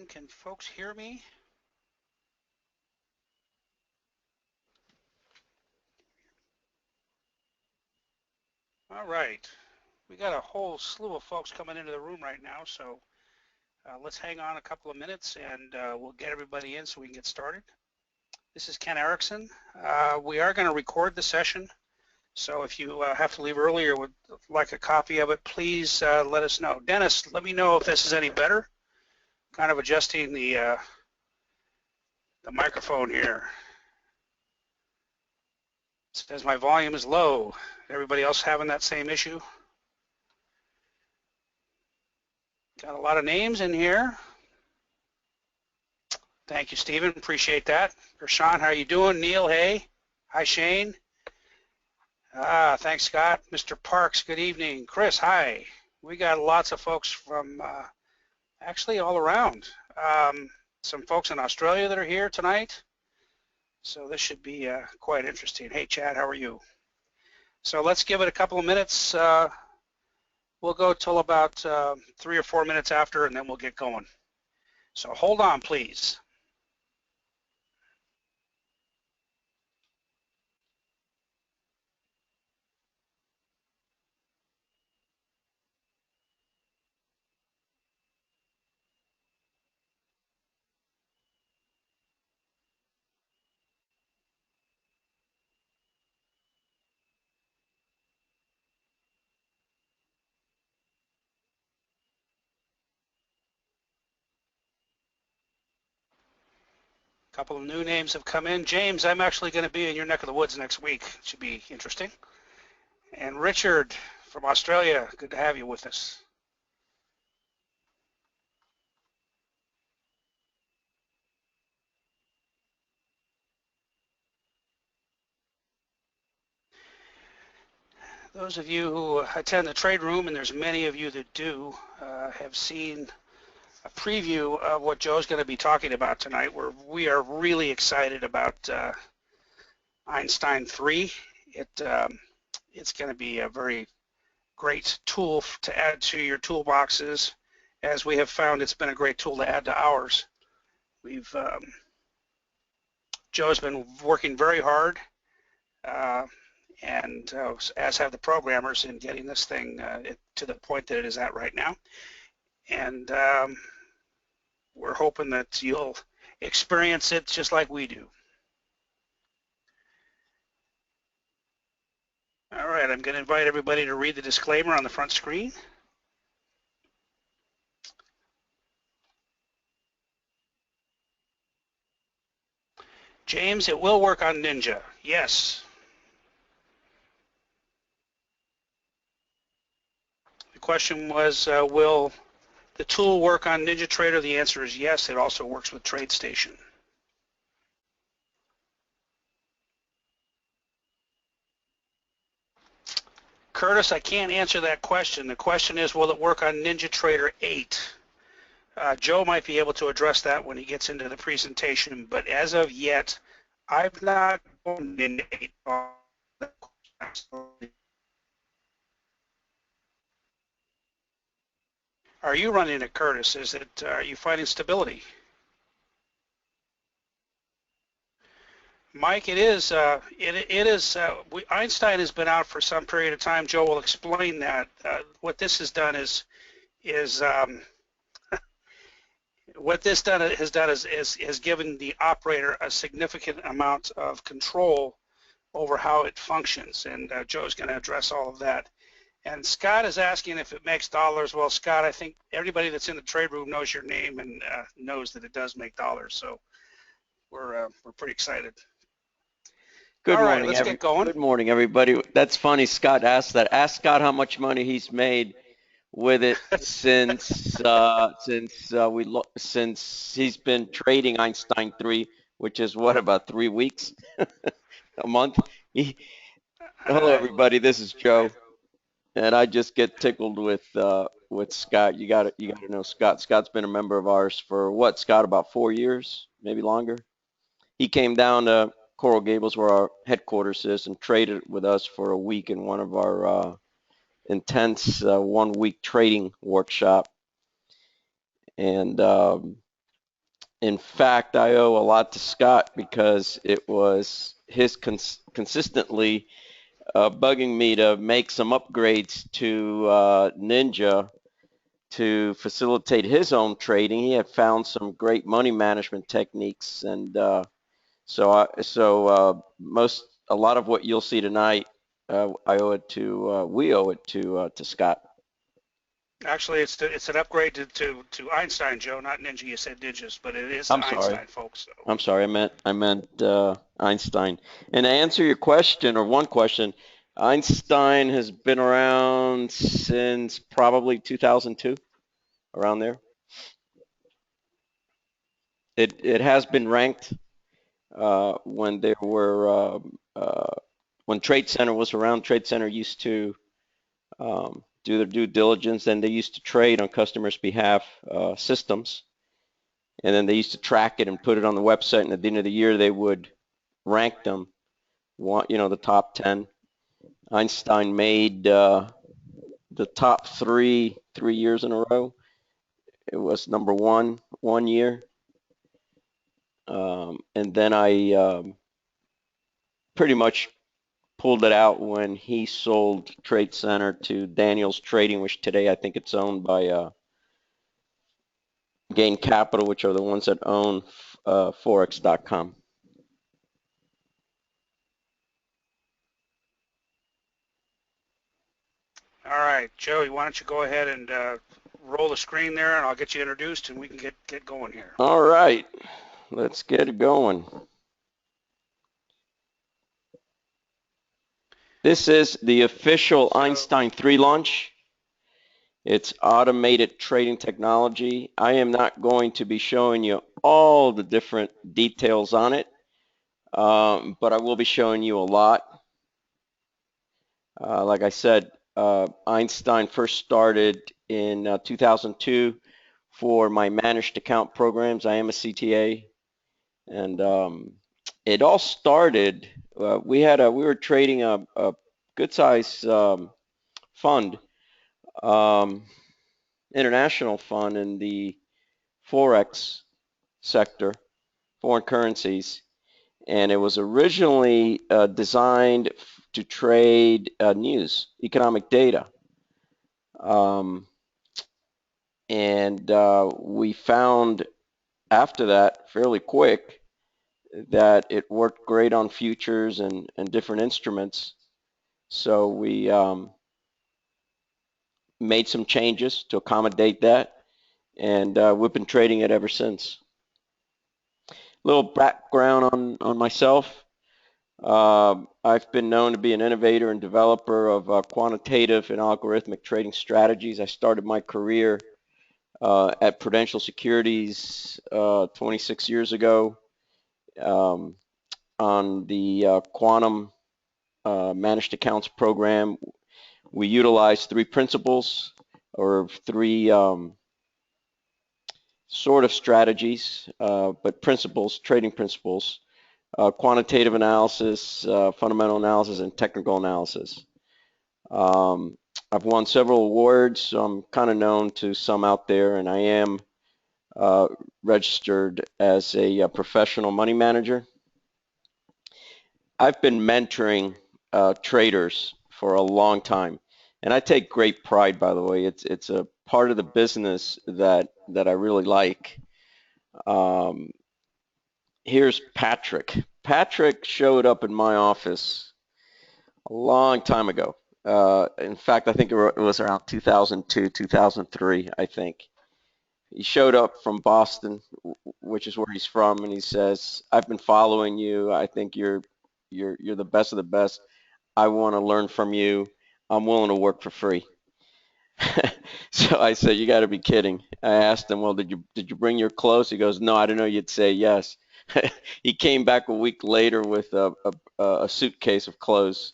Can folks hear me? All right. We got a whole slew of folks coming into the room right now, so let's hang on a couple of minutes and we'll get everybody in so we can get started. This is Ken Erickson. We are going to record the session, so if you have to leave early or would like a copy of it, please let us know. Dennis, let me know if this is any better. Kind of adjusting the microphone here. It says my volume is low. Everybody else having that same issue? Got a lot of names in here. Thank you, Stephen. Appreciate that. Sean, how are you doing? Neil, hey. Hi, Shane. Thanks, Scott. Mr. Parks, good evening. Chris, hi. We got lots of folks from actually all around. Some folks in Australia that are here tonight. So this should be quite interesting. Hey, Chad, how are you? So let's give it a couple of minutes. We'll go till about 3 or 4 minutes after, and then we'll get going. So hold on, please. A couple of new names have come in. James, I'm actually going to be in your neck of the woods next week. It should be interesting. And Richard from Australia, good to have you with us. Those of you who attend the trade room, and there's many of you that do, have seen a preview of what Joe's going to be talking about tonight, where we are really excited about Einstein III. It's going to be a very great tool to add to your toolboxes. As we have found, it's been a great tool to add to ours. Joe's been working very hard, and as have the programmers, in getting this thing to the point that it is at right now. And we're hoping that you'll experience it just like we do. All right, I'm going to invite everybody to read the disclaimer on the front screen. James, it will work on Ninja. Yes. The question was, will the tool work on NinjaTrader? The answer is yes. It also works with Tradestation. Curtis, I can't answer that question. The question is, will it work on NinjaTrader 8? Joe might be able to address that when he gets into the presentation, but as of yet, I've not gone Ninja 8. Are you running it, Curtis? Are you finding stability? Mike, it is. Einstein has been out for some period of time. Joe will explain that. What this has done is given the operator a significant amount of control over how it functions, and Joe's going to address all of that. And Scott is asking if it makes dollars. Well, Scott, I think everybody that's in the trade room knows your name and knows that it does make dollars. So we're pretty excited. Good All morning, right, let's get going. Good morning, everybody. That's funny. Scott asked that. Ask Scott how much money he's made with it since he's been trading Einstein III, which is what, about 3 weeks, a month. Hello, everybody. This is Joe, and I just get tickled with Scott. You got to know Scott. Scott's been a member of ours for what, Scott? About 4 years, maybe longer. He came down to Coral Gables, where our headquarters is, and traded with us for a week in one of our intense 1 week trading workshop. And In fact, I owe a lot to Scott because it was his consistently bugging me to make some upgrades to Ninja to facilitate his own trading. He had found some great money management techniques, and most a lot of what you'll see tonight, we owe it to Scott. Actually, it's an upgrade to Einstein, Joe, not Ninja. You said ninjas, but it is I'm to sorry. Einstein, folks. So. I'm sorry. I meant Einstein. And to answer your question, or one question, Einstein has been around since probably 2002, around there. It has been ranked when there were when Trade Center was around. Trade Center used to do their due diligence, and they used to trade on customers' behalf systems, and then they used to track it and put it on the website. And at the end of the year, they would rank them, the top 10. Einstein made the top 3 years in a row. It was number one year, and then I pretty much pulled it out when he sold Trade Center to Daniels Trading, which today I think it's owned by Gain Capital, which are the ones that own Forex.com. All right, Joey, why don't you go ahead and roll the screen there, and I'll get you introduced, and we can get going here. All right, let's get it going. This is the official Einstein III launch. It's automated trading technology. I am not going to be showing you all the different details on it, but I will be showing you a lot. Like I said, Einstein first started in 2002 for my managed account programs. I am a CTA, and it all started. We were trading a good size fund, international fund in the Forex sector, foreign currencies, and it was originally designed to trade news, economic data. And we found after that, fairly quick, that it worked great on futures and different instruments. So we made some changes to accommodate that, and we've been trading it ever since. Little background on myself. I've been known to be an innovator and developer of quantitative and algorithmic trading strategies. I started my career at Prudential Securities 26 years ago on the quantum managed accounts program. We utilize three principles or three sort of strategies, but principles, trading principles. Quantitative analysis, fundamental analysis, and technical analysis. I've won several awards, so I'm kind of known to some out there, and I am registered as a professional money manager. I've been mentoring traders for a long time, and I take great pride, by the way. It's a part of the business that I really like. Here's Patrick. Patrick showed up in my office a long time ago. In fact, I think it was around 2002, 2003, I think. He showed up from Boston, which is where he's from, and he says, "I've been following you. I think you're the best of the best. I want to learn from you. I'm willing to work for free." So I said, "You got to be kidding." I asked him, "Well, did you bring your clothes?" He goes, "No, I didn't know you'd say yes." He came back a week later with a suitcase of clothes,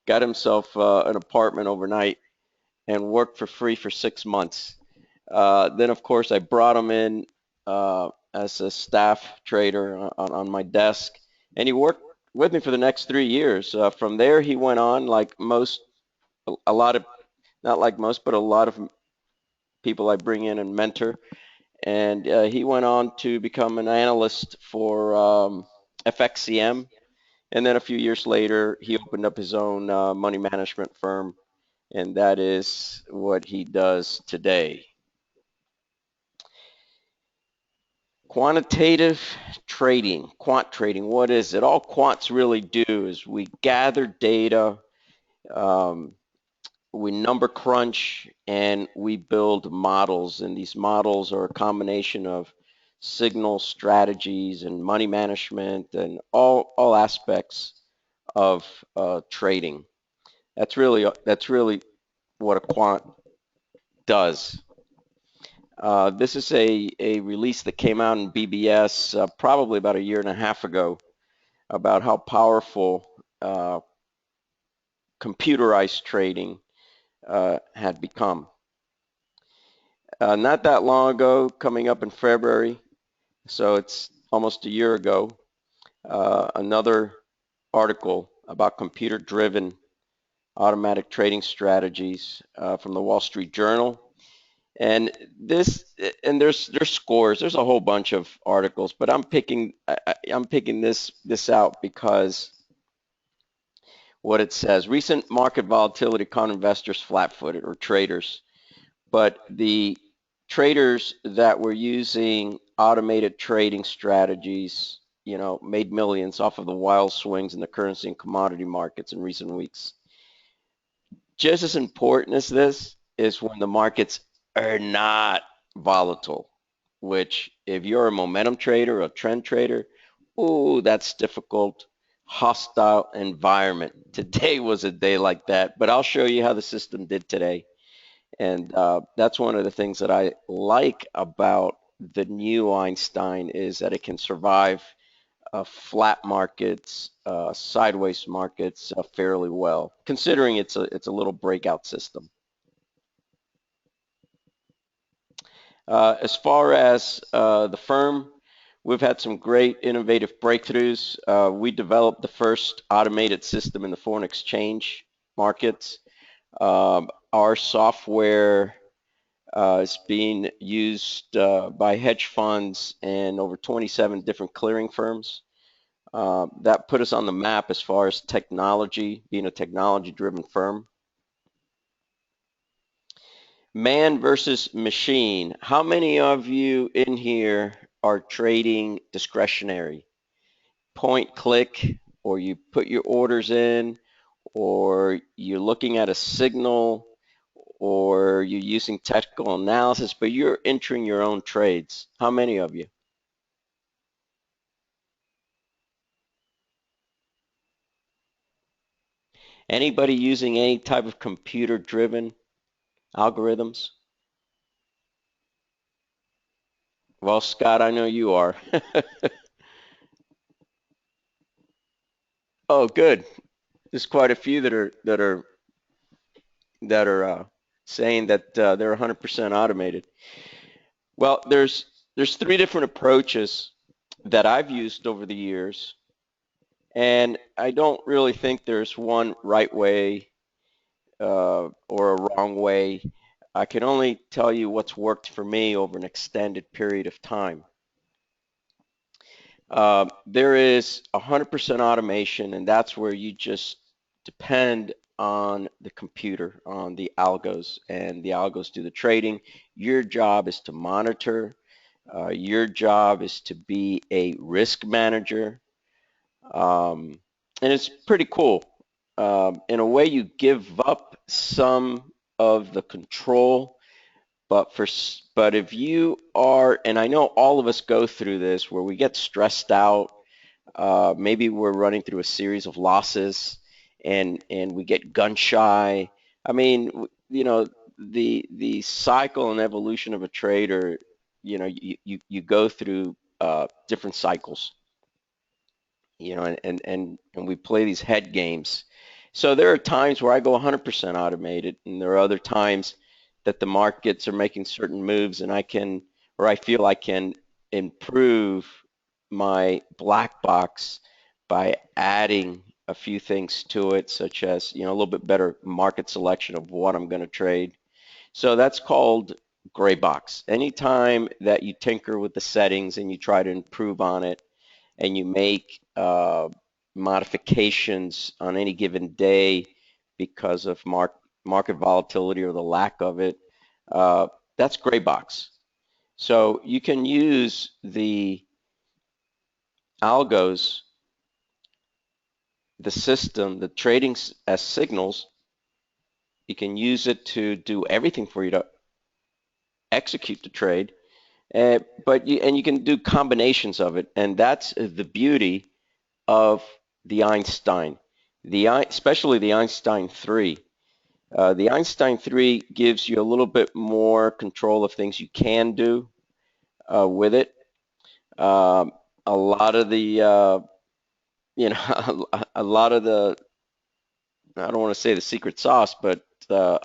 got himself an apartment overnight, and worked for free for 6 months. Then, of course, I brought him in as a staff trader on my desk, and he worked with me for the next 3 years. From there, he went on, like most, a lot of, not like most, but a lot of people I bring in and mentor. and he went on to become an analyst for FXCM. And then a few years later, he opened up his own money management firm, and that is what he does today. Quantitative trading, quant trading, what is it? All quants really do is we gather data, um, we number crunch, and we build models. And these models are a combination of signal strategies and money management and all aspects of trading. That's really what a quant does. This is a release that came out in BBS probably about a year and a half ago about how powerful computerized trading had become. Not that long ago, coming up in February, so it's almost a year ago, another article about computer-driven automatic trading strategies from the Wall Street Journal. And this, and there's scores. There's a whole bunch of articles, but I'm picking this out because what it says: recent market volatility caught investors flat-footed, or traders. But the traders that were using automated trading strategies, made millions off of the wild swings in the currency and commodity markets in recent weeks. Just as important as this is when the markets are not volatile, which if you're a momentum trader or a trend trader, ooh, that's difficult, hostile environment. Today was a day like that, but I'll show you how the system did today. And that's one of the things that I like about the new Einstein is that it can survive flat markets, sideways markets fairly well, considering it's a little breakout system. As far as the firm, we've had some great innovative breakthroughs. We developed the first automated system in the foreign exchange markets. Our software is being used by hedge funds and over 27 different clearing firms. That put us on the map as far as technology, being a technology-driven firm. Man versus machine. How many of you in here are trading discretionary? Point click, or you put your orders in, or you're looking at a signal, or you're using technical analysis, but you're entering your own trades. How many of you? Anybody using any type of computer-driven algorithms? Well, Scott, I know you are. Oh, good. There's quite a few that are saying that they're 100% automated. Well, there's three different approaches that I've used over the years, and I don't really think there's one right way or a wrong way. I can only tell you what's worked for me over an extended period of time. There is 100% automation, and that's where you just depend on the computer, on the algos, and the algos do the trading. Your job is to monitor. Your job is to be a risk manager. And it's pretty cool. In a way, you give up some of the control, but if you are, and I know all of us go through this, where we get stressed out. Maybe we're running through a series of losses, and we get gun shy. I mean, the cycle and evolution of a trader. You go through different cycles. And we play these head games. So there are times where I go 100% automated, and there are other times that the markets are making certain moves, and I feel I can improve my black box by adding a few things to it, such as, a little bit better market selection of what I'm going to trade. So that's called gray box. Anytime that you tinker with the settings and you try to improve on it and you make modifications on any given day because of market volatility or the lack of it, uh, that's gray box. So you can use the algos, the system, the trading as signals. You can use it to do everything for you to execute the trade. But you can do combinations of it, and that's the beauty of the Einstein, especially the Einstein III. The Einstein III gives you a little bit more control of things you can do with it. Um, a lot of the, a lot of the, I don't want to say the secret sauce, but there's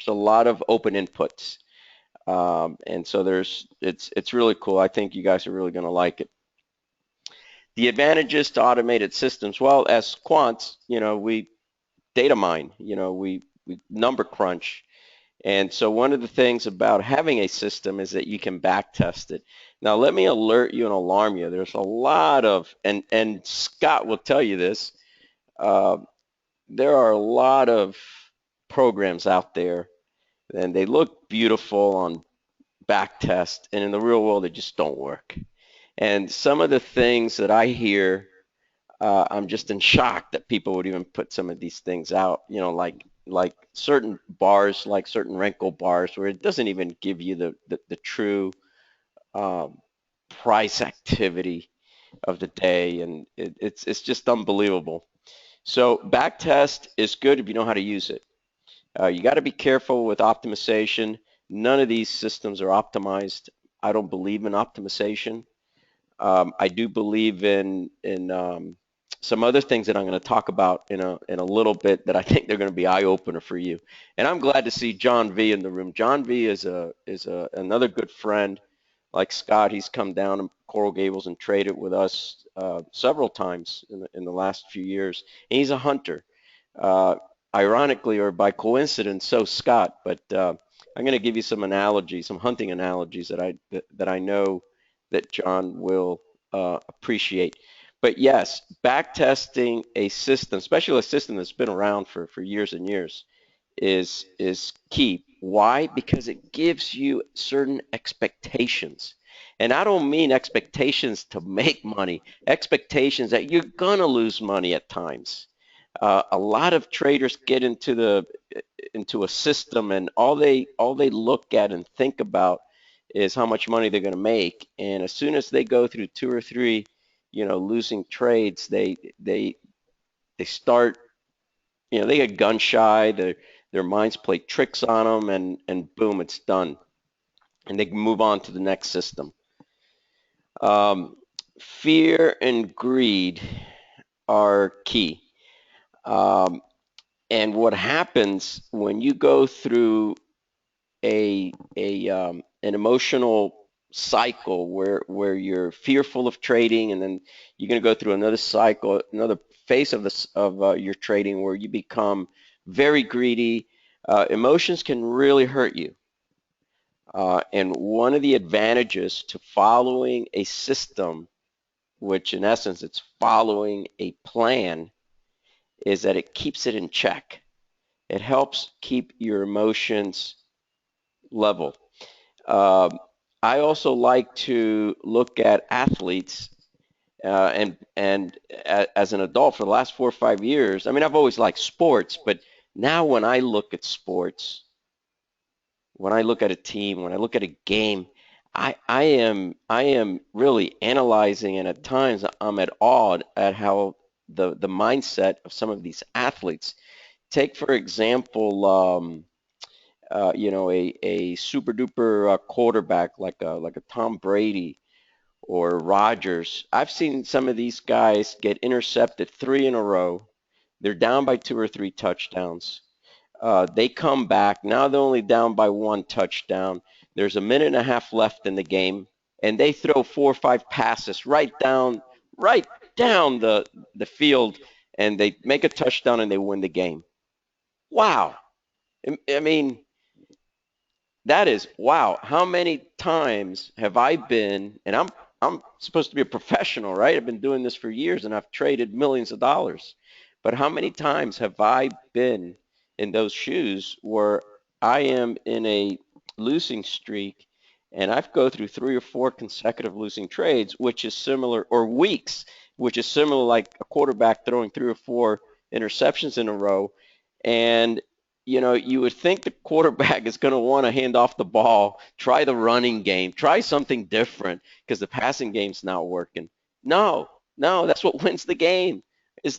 a lot of open inputs, and so it's really cool. I think you guys are really going to like it. The advantages to automated systems, well, as quants, we data mine, we number crunch. And so one of the things about having a system is that you can back test it. Now, let me alert you and alarm you. There's a lot of, and Scott will tell you this, uh, there are a lot of programs out there, and they look beautiful on back test, and in the real world, they just don't work. And some of the things that I hear, I'm just in shock that people would even put some of these things out, like certain bars, like certain Renko bars, where it doesn't even give you the true um, price activity of the day, and it's just unbelievable. So backtest is good if you know how to use it. You got to be careful with optimization. None of these systems are optimized. I don't believe in optimization. I do believe in some other things that I'm going to talk about in a little bit that I think they're going to be eye opener for you. And I'm glad to see John V in the room. John V is another good friend. Like Scott, he's come down to Coral Gables and traded with us several times in the last few years. And he's a hunter. Uh, Ironically, or by coincidence, so Scott. But I'm going to give you some analogies, some hunting analogies that I know that John will appreciate. But yes, backtesting a system, especially a system that's been around for years and years, is key. Why? Because it gives you certain expectations. And I don't mean expectations to make money, expectations that you're gonna lose money at times. A lot of traders get into a system, and all they look at and think about is how much money they're going to make. And as soon as they go through two or three, losing trades, they start, they get gun shy. Their minds play tricks on them, and boom, it's done, and they can move on to the next system. Um, Fear and greed are key. Um, and what happens when you go through an emotional cycle where you're fearful of trading, and then you're going to go through another cycle, another phase of your trading where you become very greedy. Emotions can really hurt you. And one of the advantages to following a system, which in essence it's following a plan, is that it keeps it in check. It helps keep your emotions level. Um, I also like to look at athletes, and as an adult for the last 4 or 5 years. I mean, I've always liked sports, but now when I look at sports, when I look at a team, when I look at a game, I am really analyzing, and at times I'm at awe at how the mindset of some of these athletes. Take for example, a super duper quarterback like a Tom Brady or Rodgers. I've seen some of these guys get intercepted three in a row. They're down by two or three touchdowns. They come back. Now they're only down by one touchdown. There's a minute and a half left in the game, and they throw four or five passes right down the field, and they make a touchdown and they win the game. Wow. I mean, that is, wow, how many times have I been, and I'm supposed to be a professional, right? I've been doing this for years and I've traded millions of dollars. But how many times have I been in those shoes where I am in a losing streak and I've go through 3 or 4 consecutive losing trades, which is similar, or weeks, which is similar like a quarterback throwing 3 or 4 interceptions in a row. And you would think the quarterback is going to want to hand off the ball, try the running game, try something different because the passing game's not working. No, no, that's what wins the game is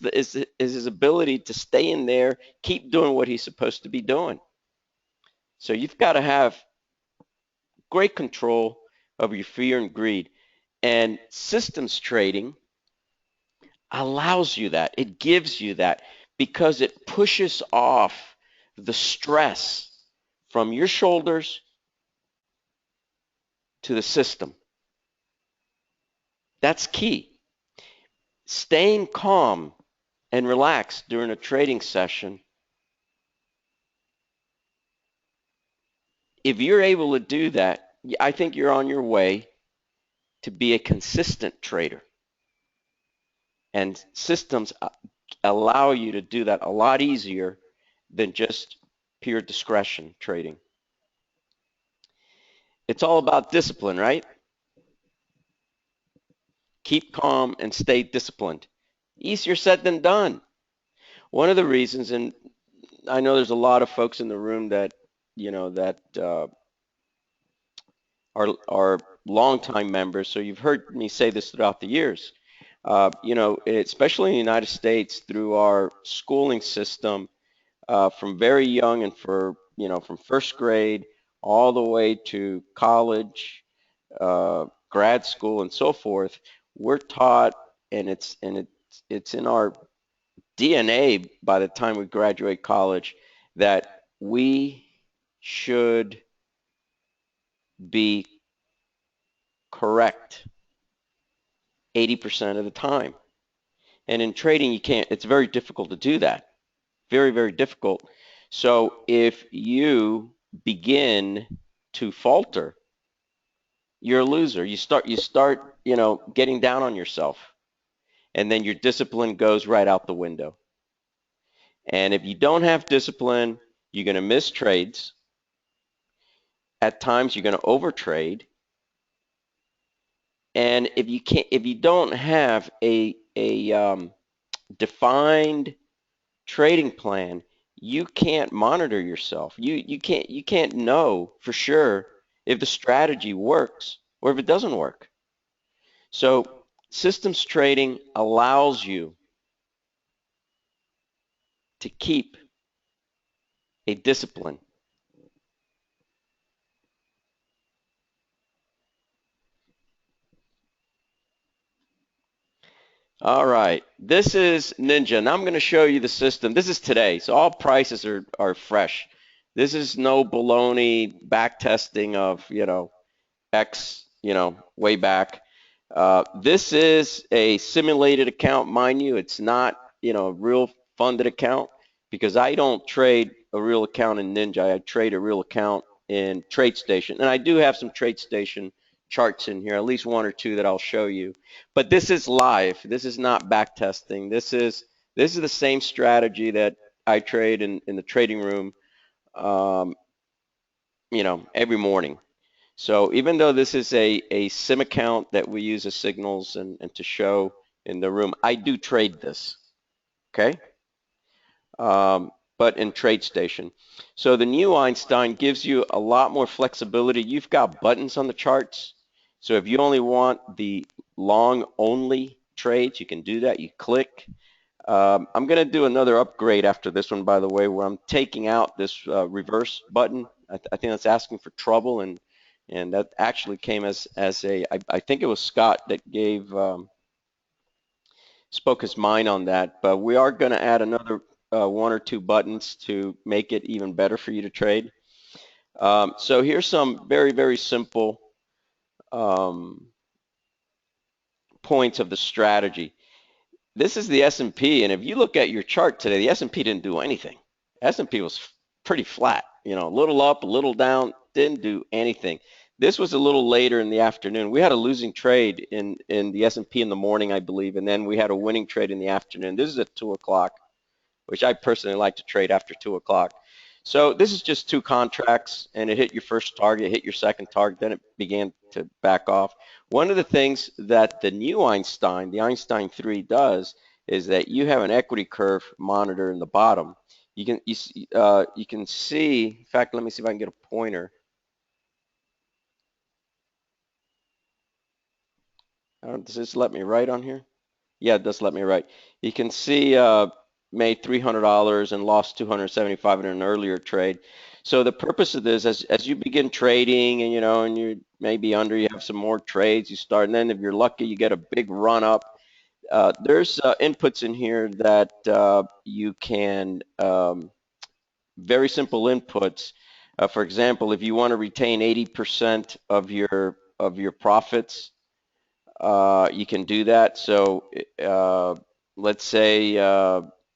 his ability to stay in there, keep doing what he's supposed to be doing. So you've got to have great control of your fear and greed. And systems trading allows you that. It gives you that because it pushes off the stress from your shoulders to the system. That's key. Staying calm and relaxed during a trading session. If you're able to do that, I think you're on your way to be a consistent trader. And systems allow you to do that a lot easier than just pure discretion trading. It's all about discipline, right? Keep calm and stay disciplined. Easier said than done. One of the reasons, and I know there's a lot of folks in the room that are longtime members, so you've heard me say this throughout the years. Especially in the United States, through our schooling system, from very young and from first grade all the way to college, grad school, and so forth, we're taught, and it's in our DNA by the time we graduate college, that we should be correct 80% of the time. And in trading, it's very difficult to do that. Very, very difficult. So if you begin to falter, you're a loser. You start, getting down on yourself. And then your discipline goes right out the window. And if you don't have discipline, you're going to miss trades. At times, you're going to overtrade. And if you don't have a defined trading plan, you can't monitor yourself. You can't know for sure if the strategy works or if it doesn't work. So systems trading allows you to keep a discipline. All right, this is Ninja, and I'm going to show you the system. This is today, so all prices are fresh. This is no baloney back testing of, X, way back. This is a simulated account, mind you. It's not, a real funded account because I don't trade a real account in Ninja. I trade a real account in Tradestation, and I do have some Tradestation charts in here, at least 1 or 2 that I'll show you. But this is live. This is not back testing. This is the same strategy that I trade in the trading room, um, every morning. So even though this is a sim account that we use as signals and to show in the room, I do trade this, okay? But in Tradestation. So the new Einstein gives you a lot more flexibility. You've got buttons on the charts. So if you only want the long only trades, you can do that. You click. I'm going to do another upgrade after this one, by the way, where I'm taking out this reverse button. I think that's asking for trouble, and that actually came as I think it was Scott that spoke his mind on that. But we are going to add another 1 or 2 buttons to make it even better for you to trade. So here's some very, very simple points of the strategy. This is the S&P, and if you look at your chart today, the S&P didn't do anything. S&P was pretty flat, a little up, a little down, didn't do anything. This was a little later in the afternoon. We had a losing trade in the S&P in the morning, I believe, and then we had a winning trade in the afternoon. This is at 2 o'clock, which I personally like to trade after 2 o'clock. So this is just two contracts, and it hit your first target, hit your second target, then it began to back off. One of the things that the new Einstein, the Einstein III, does is that you have an equity curve monitor in the bottom. You can see. In fact, let me see if I can get a pointer. Does this let me write on here? Yeah, it does let me write. You can see made $300 and lost 275 in an earlier trade. So the purpose of this, as you begin trading, and and you maybe under, you have some more trades, you start, and then if you're lucky, you get a big run up. There's inputs in here that you can, very simple inputs. For example, if you want to retain 80% of your profits, you can do that. So let's say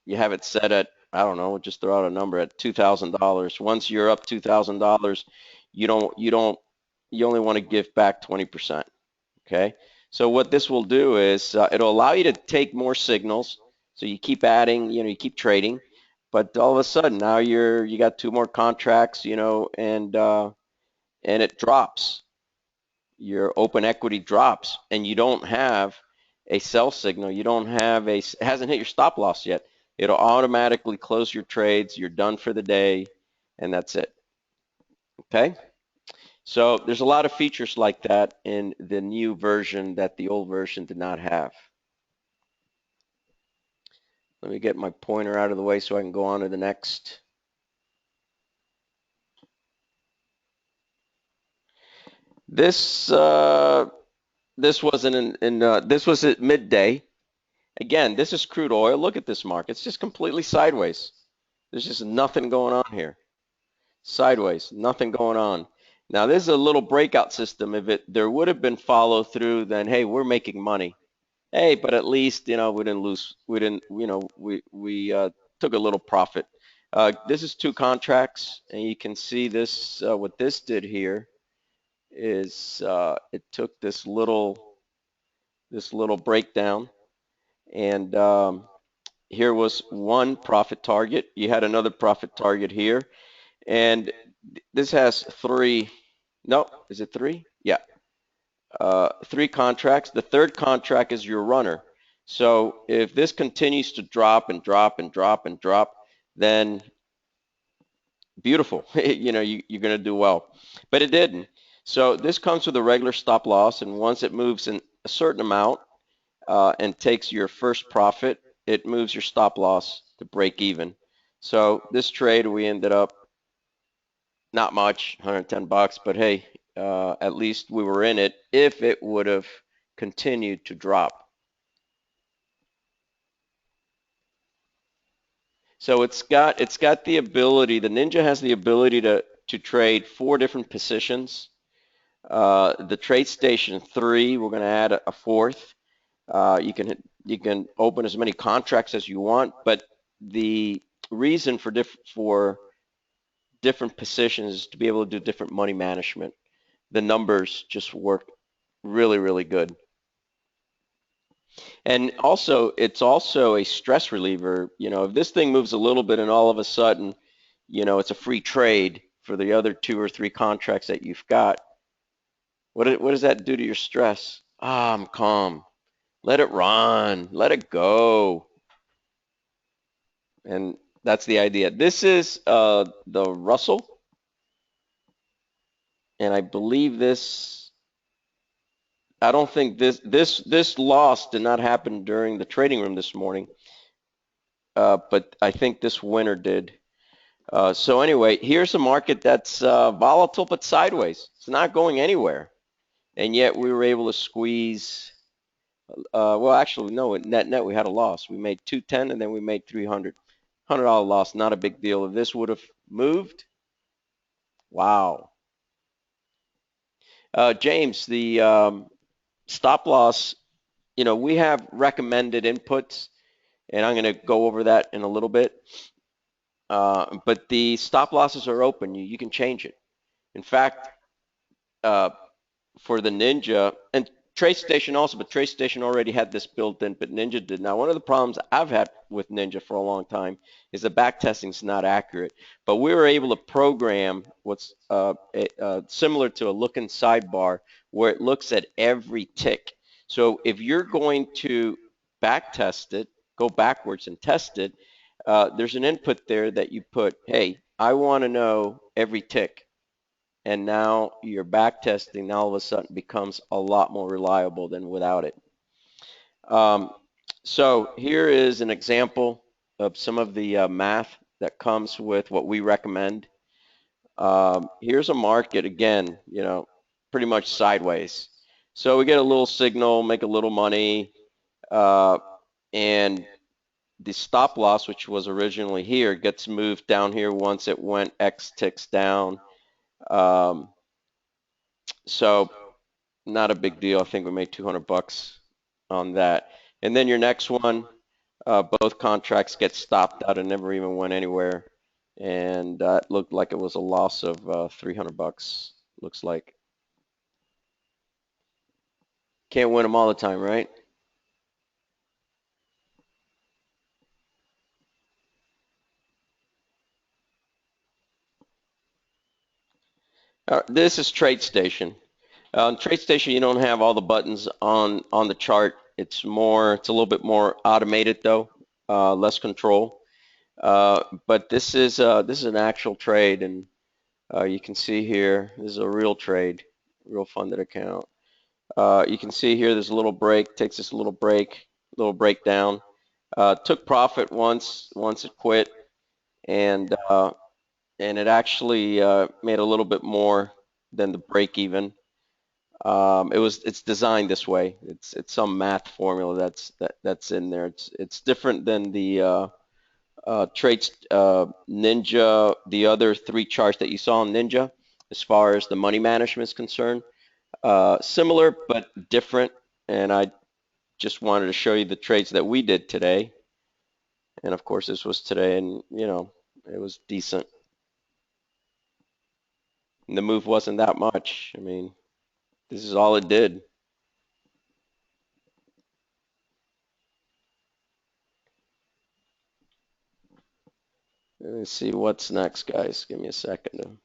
you have it set at, I don't know, just throw out a number, at $2,000. Once you're up $2,000, you only want to give back 20%. Okay. So what this will do is it'll allow you to take more signals. So you keep adding, you keep trading, but all of a sudden now you got two more contracts, and it drops. Your open equity drops, and you don't have a sell signal. You don't have it hasn't hit your stop loss yet. It'll automatically close your trades. You're done for the day, and that's it. Okay. So there's a lot of features like that in the new version that the old version did not have. Let me get my pointer out of the way so I can go on to the next. This wasn't this was at midday. Again, this is crude oil. Look at this market. It's just completely sideways. There's just nothing going on here. Sideways, nothing going on. Now, this is a little breakout system. If there would have been follow through, then hey, we're making money. Hey, but at least, we didn't lose. We didn't, we took a little profit. This is two contracts, and you can see this. What this did here is it took this little breakdown, and here was one profit target. You had another profit target here, and this has three. No, is it three? Yeah, three contracts. The third contract is your runner. So if this continues to drop and drop and drop and drop, then beautiful. You're going to do well. But it didn't. So this comes with a regular stop loss, and once it moves in a certain amount and takes your first profit, it moves your stop loss to break even. So this trade, we ended up not much, 110 bucks, but hey, at least we were in it if it would have continued to drop. So it's got the ability, the Ninja has the ability to trade 4 different positions. The Tradestation 3, we're going to add a fourth. You can open as many contracts as you want, but the reason for different positions is to be able to do different money management. The numbers just work really, really good. And also, it's also a stress reliever. If this thing moves a little bit and all of a sudden, it's a free trade for the other 2 or 3 contracts that you've got, what does that do to your stress? I'm calm. Let it run. Let it go. And that's the idea. This is the Russell. And I believe this, I don't think this loss did not happen during the trading room this morning. But I think this winner did. So anyway, here's a market that's volatile but sideways. It's not going anywhere. And yet we were able to squeeze, well, actually, no, net we had a loss. We made 210 and then we made 300. $100 loss, not a big deal. If this would have moved, wow. James, the stop loss, we have recommended inputs, and I'm going to go over that in a little bit. But the stop losses are open. You can change it. In fact, for the Ninja, and Tradestation also, but Tradestation already had this built in, but Ninja did not. One of the problems I've had with Ninja for a long time is the back testing is not accurate. But we were able to program what's similar to a looking sidebar where it looks at every tick. So if you're going to back test it, go backwards and test it, there's an input there that you put, hey, I want to know every tick. And now your back testing now all of a sudden becomes a lot more reliable than without it. So here is an example of some of the math that comes with what we recommend. Here's a market, again, pretty much sideways. So we get a little signal, make a little money, and the stop loss, which was originally here, gets moved down here once it went X ticks down. So not a big deal. I think we made 200 bucks on that. And then your next one, both contracts get stopped out and never even went anywhere. And it looked like it was a loss of 300 bucks, looks like. Can't win them all the time, right? This is Tradestation. On Tradestation, you don't have all the buttons on the chart. It's a little bit more automated though, less control. But this is an actual trade, and you can see here, this is a real trade, real funded account. You can see here, there's a little break, takes this little breakdown. Took profit once it quit, and it actually made a little bit more than the break even. It's designed this way. It's some math formula that's in there. It's different than the Trades Ninja, the other three charts that you saw in Ninja, as far as the money management is concerned. Similar but different, and I just wanted to show you the trades that we did today. And of course, this was today, and it was decent. And the move wasn't that much. I mean, this is all it did. Let's see what's next, guys. Give me a second.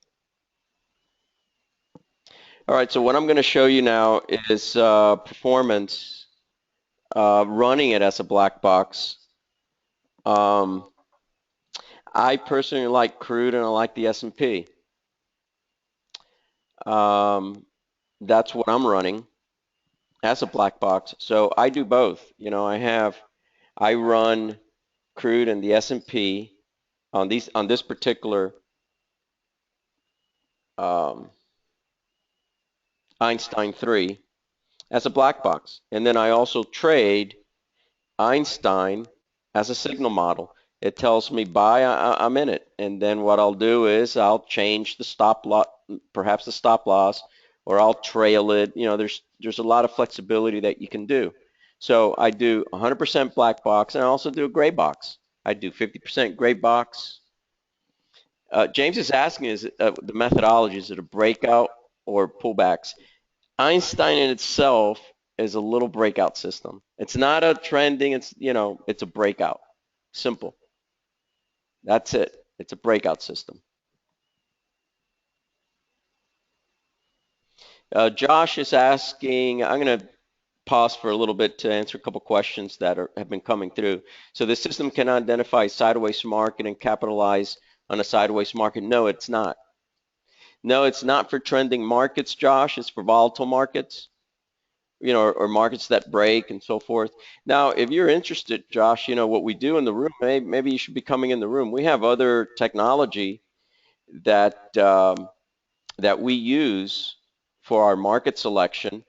All right, so what I'm going to show you now is performance running it as a black box. I personally like crude and I like the S&P. That's what I'm running as a black box. So I do both. I run crude and the S&P on this particular Einstein III as a black box. And then I also trade Einstein as a signal model. It tells me buy, I'm in it. And then what I'll do is I'll change the stop loss, perhaps the stop loss, or I'll trail it. There's a lot of flexibility that you can do. So I do 100% black box, and I also do a gray box. I do 50% gray box. James is asking, is the methodology, is it a breakout or pullbacks? Einstein in itself is a little breakout system. It's not a trending, it's a breakout. Simple. That's it. It's a breakout system. Josh is asking, I'm going to pause for a little bit to answer a couple questions that have been coming through. So the system can identify sideways market and capitalize on a sideways market. No, it's not. No, it's not for trending markets, Josh. It's for volatile markets, or markets that break and so forth. Now, if you're interested, Josh, what we do in the room, maybe you should be coming in the room. We have other technology that that we use for our market selection.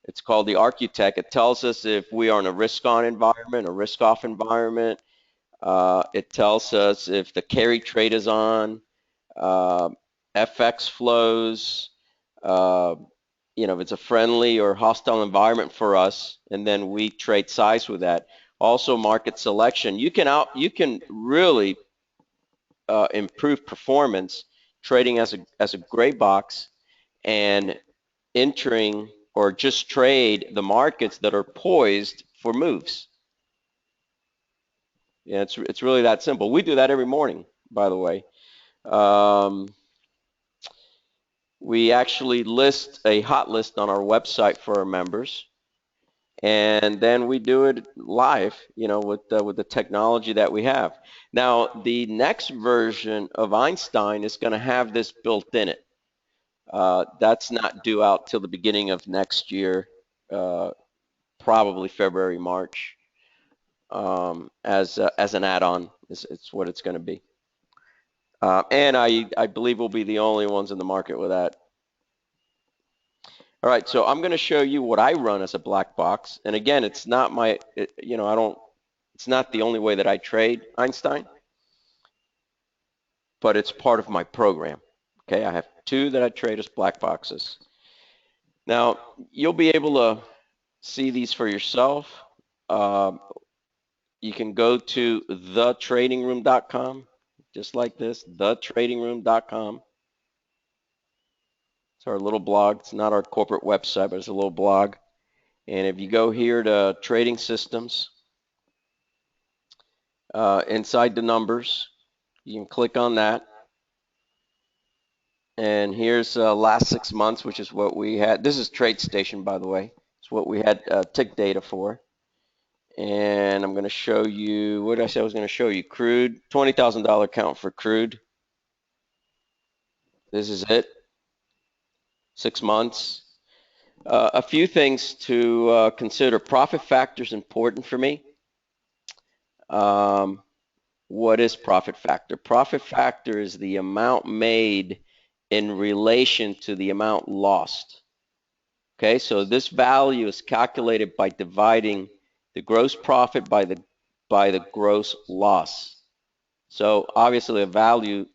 It's called the Architect. It tells us if we are in a risk-on environment, a risk-off environment. It tells us if the carry trade is on, FX flows, if it's a friendly or hostile environment for us, and then we trade size with that. Also, market selection. You can really improve performance trading as a gray box and entering or just trade the markets that are poised for moves. Yeah, it's really that simple. We do that every morning, by the way. Um, we actually list a hot list on our website for our members, and then we do it live, with the technology that we have. Now, the next version of Einstein is going to have this built in it. That's not due out till the beginning of next year, probably February, March, as an add-on. It's what it's going to be. And I believe we'll be the only ones in the market with that. All right, so I'm going to show you what I run as a black box. And again, it's not it's not the only way that I trade Einstein, but it's part of my program. Okay, I have two that I trade as black boxes. Now, you'll be able to see these for yourself. You can go to thetradingroom.com, just like this, thetradingroom.com. It's our little blog. It's not our corporate website, but it's a little blog. And if you go here to trading systems, inside the numbers, you can click on that. And here's last 6 months, which is what we had. This is Tradestation, by the way. It's what we had tick data for. And I'm going to show you, what did I say I was going to show you? Crude, $20,000 count for crude. This is it. 6 months. A few things to consider. Profit factor is important for me. What is profit factor? Profit factor is the amount made in relation to the amount lost. Okay, so this value is calculated by dividing the gross profit by the gross loss. So obviously a value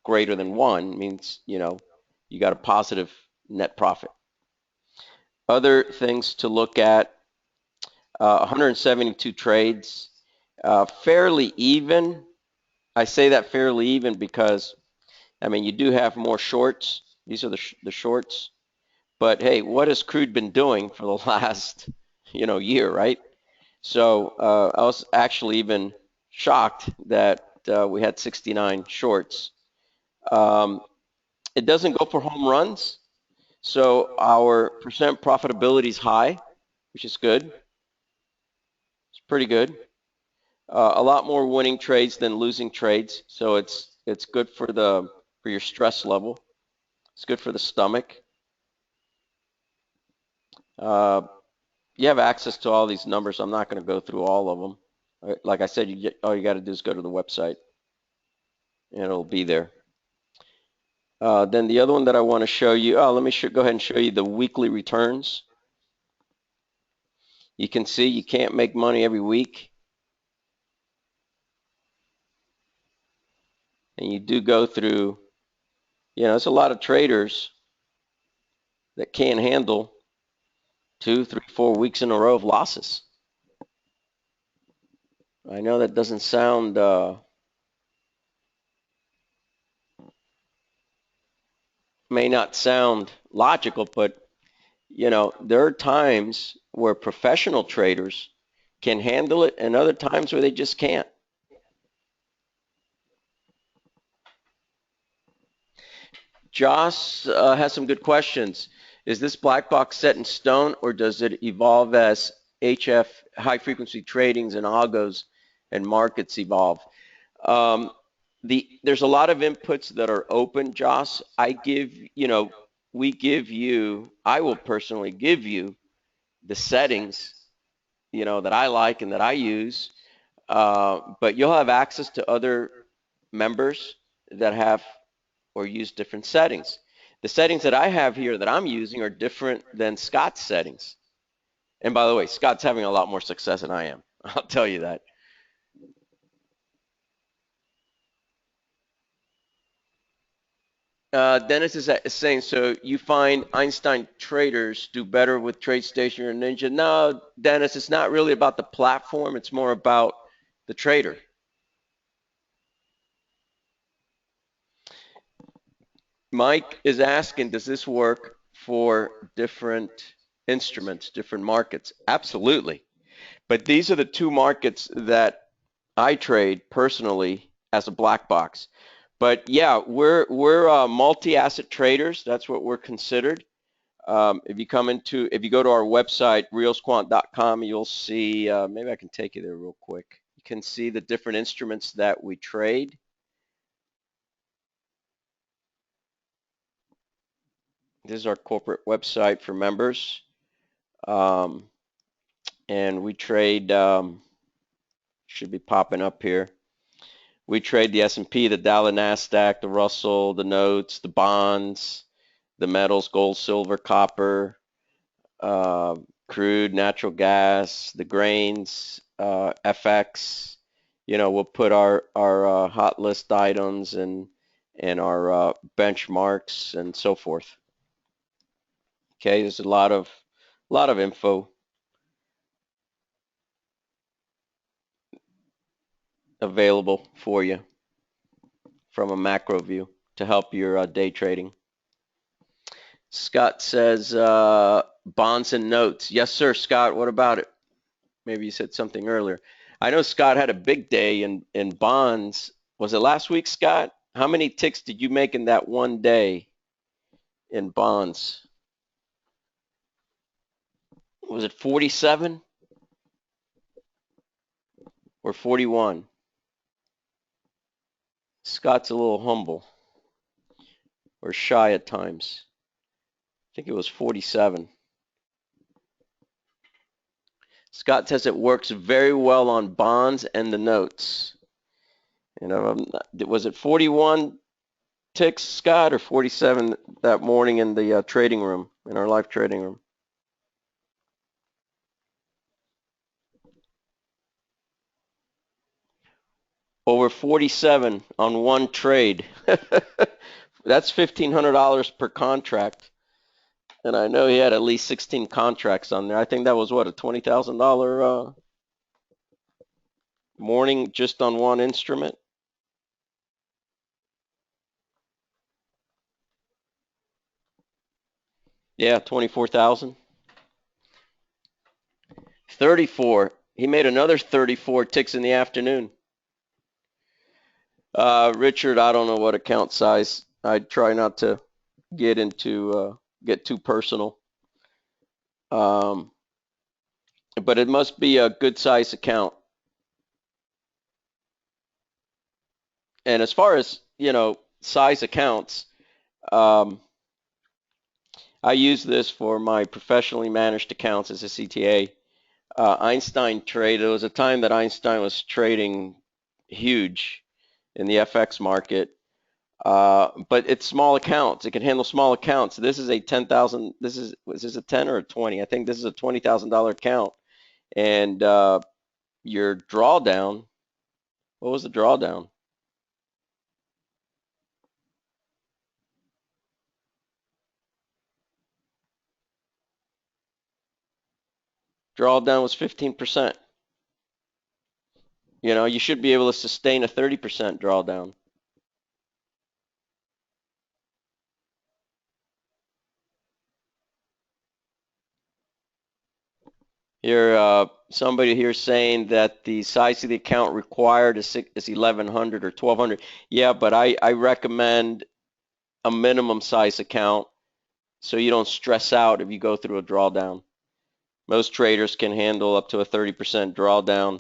greater than 1 means, you got a positive net profit. Other things to look at, 172 trades, fairly even. I say that fairly even because, you do have more shorts. These are the shorts. But hey, what has crude been doing for the last, year, right? So I was actually even shocked that we had 69 shorts. It doesn't go for home runs, so our percent profitability is high, which is good. It's pretty good. A lot more winning trades than losing trades, so it's good for your stress level. It's good for the stomach. You have access to all these numbers. I'm not going to go through all of them. Like I said, all you got to do is go to the website, and it'll be there. Then the other one that I want to show you, let me go ahead and show you the weekly returns. You can see you can't make money every week. And you do go through, there's a lot of traders that can't handle 2, 3, 4 weeks in a row of losses. I know that doesn't sound may not sound logical, but there are times where professional traders can handle it and other times where they just can't. Joss has some good questions. Is this black box set in stone, or does it evolve as HF, high frequency tradings and algos and markets evolve? There's a lot of inputs that are open, Joss. I will personally give you the settings, that I like and that I use, but you'll have access to other members that have or use different settings. The settings that I have here that I'm using are different than Scott's settings. And by the way, Scott's having a lot more success than I am. I'll tell you that. Dennis is saying, so you find Einstein traders do better with Tradestation or Ninja? No, Dennis, it's not really about the platform. It's more about the trader. Mike is asking, does this work for different instruments, different markets? Absolutely. But these are the two markets that I trade personally as a black box. But yeah, we're multi-asset traders. That's what we're considered. If you go to our website, RiosQuant.com, you'll see, maybe I can take you there real quick. You can see the different instruments that we trade. This is our corporate website for members. And we trade, should be popping up here. We trade the S&P, the Dow, the NASDAQ, the Russell, the notes, the bonds, the metals, gold, silver, copper, crude, natural gas, the grains, FX. We'll put our hot list items and our benchmarks and so forth. Okay, there's a lot of info available for you from a macro view to help your day trading. Scott says bonds and notes. Yes, sir, Scott. What about it? Maybe you said something earlier. I know Scott had a big day in bonds. Was it last week, Scott? How many ticks did you make in that one day in bonds? Was it 47 or 41? Scott's a little humble or shy at times. I think it was 47. Scott says it works very well on bonds and the notes. Was it 41 ticks, Scott, or 47 that morning in the trading room, in our live trading room? Over 47 on one trade. That's $1,500 per contract. And I know he had at least 16 contracts on there. I think that was what, a $20,000 morning just on one instrument? Yeah, 24,000. 34. He made another 34 ticks in the afternoon. Richard, I don't know what account size. I try not to get too personal. But it must be a good size account. And as far as, size accounts, I use this for my professionally managed accounts as a CTA. Einstein III, there was a time that Einstein was trading huge in the FX market. But it's small accounts. It can handle small accounts. This is a 10,000. Was this a 10 or a 20? I think this is a $20,000 account. And your drawdown, what was the drawdown? Drawdown was 15%. You should be able to sustain a 30% drawdown. Here, somebody here saying that the size of the account required is 1,100 or 1,200. Yeah, but I recommend a minimum size account so you don't stress out if you go through a drawdown. Most traders can handle up to a 30% drawdown.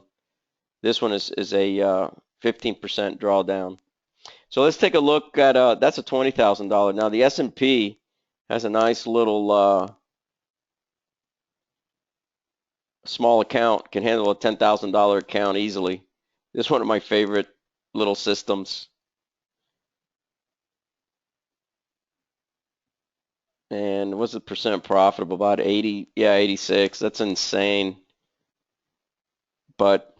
This one is a 15% drawdown. So let's take a look at that's a $20,000. Now the S&P has a nice little small account, can handle a $10,000 account easily. This is one of my favorite little systems. And what's the percent profitable? About 80, yeah, 86. That's insane. But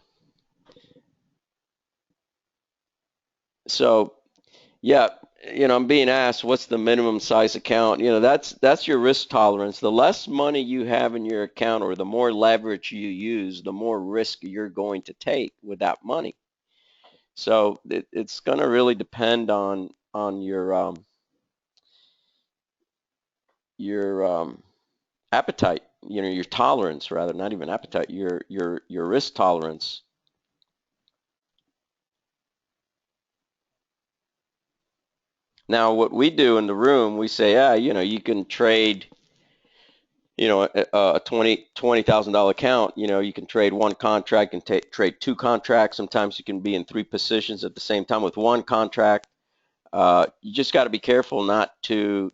so, yeah, I'm being asked what's the minimum size account. That's your risk tolerance. The less money you have in your account or the more leverage you use, the more risk you're going to take with that money. So it's going to really depend on your appetite, your tolerance rather, not even appetite, your risk tolerance. Now, what we do in the room, we say, you can trade, a $20,000 account, you can trade one contract and trade two contracts. Sometimes you can be in three positions at the same time with one contract. You just got to be careful not to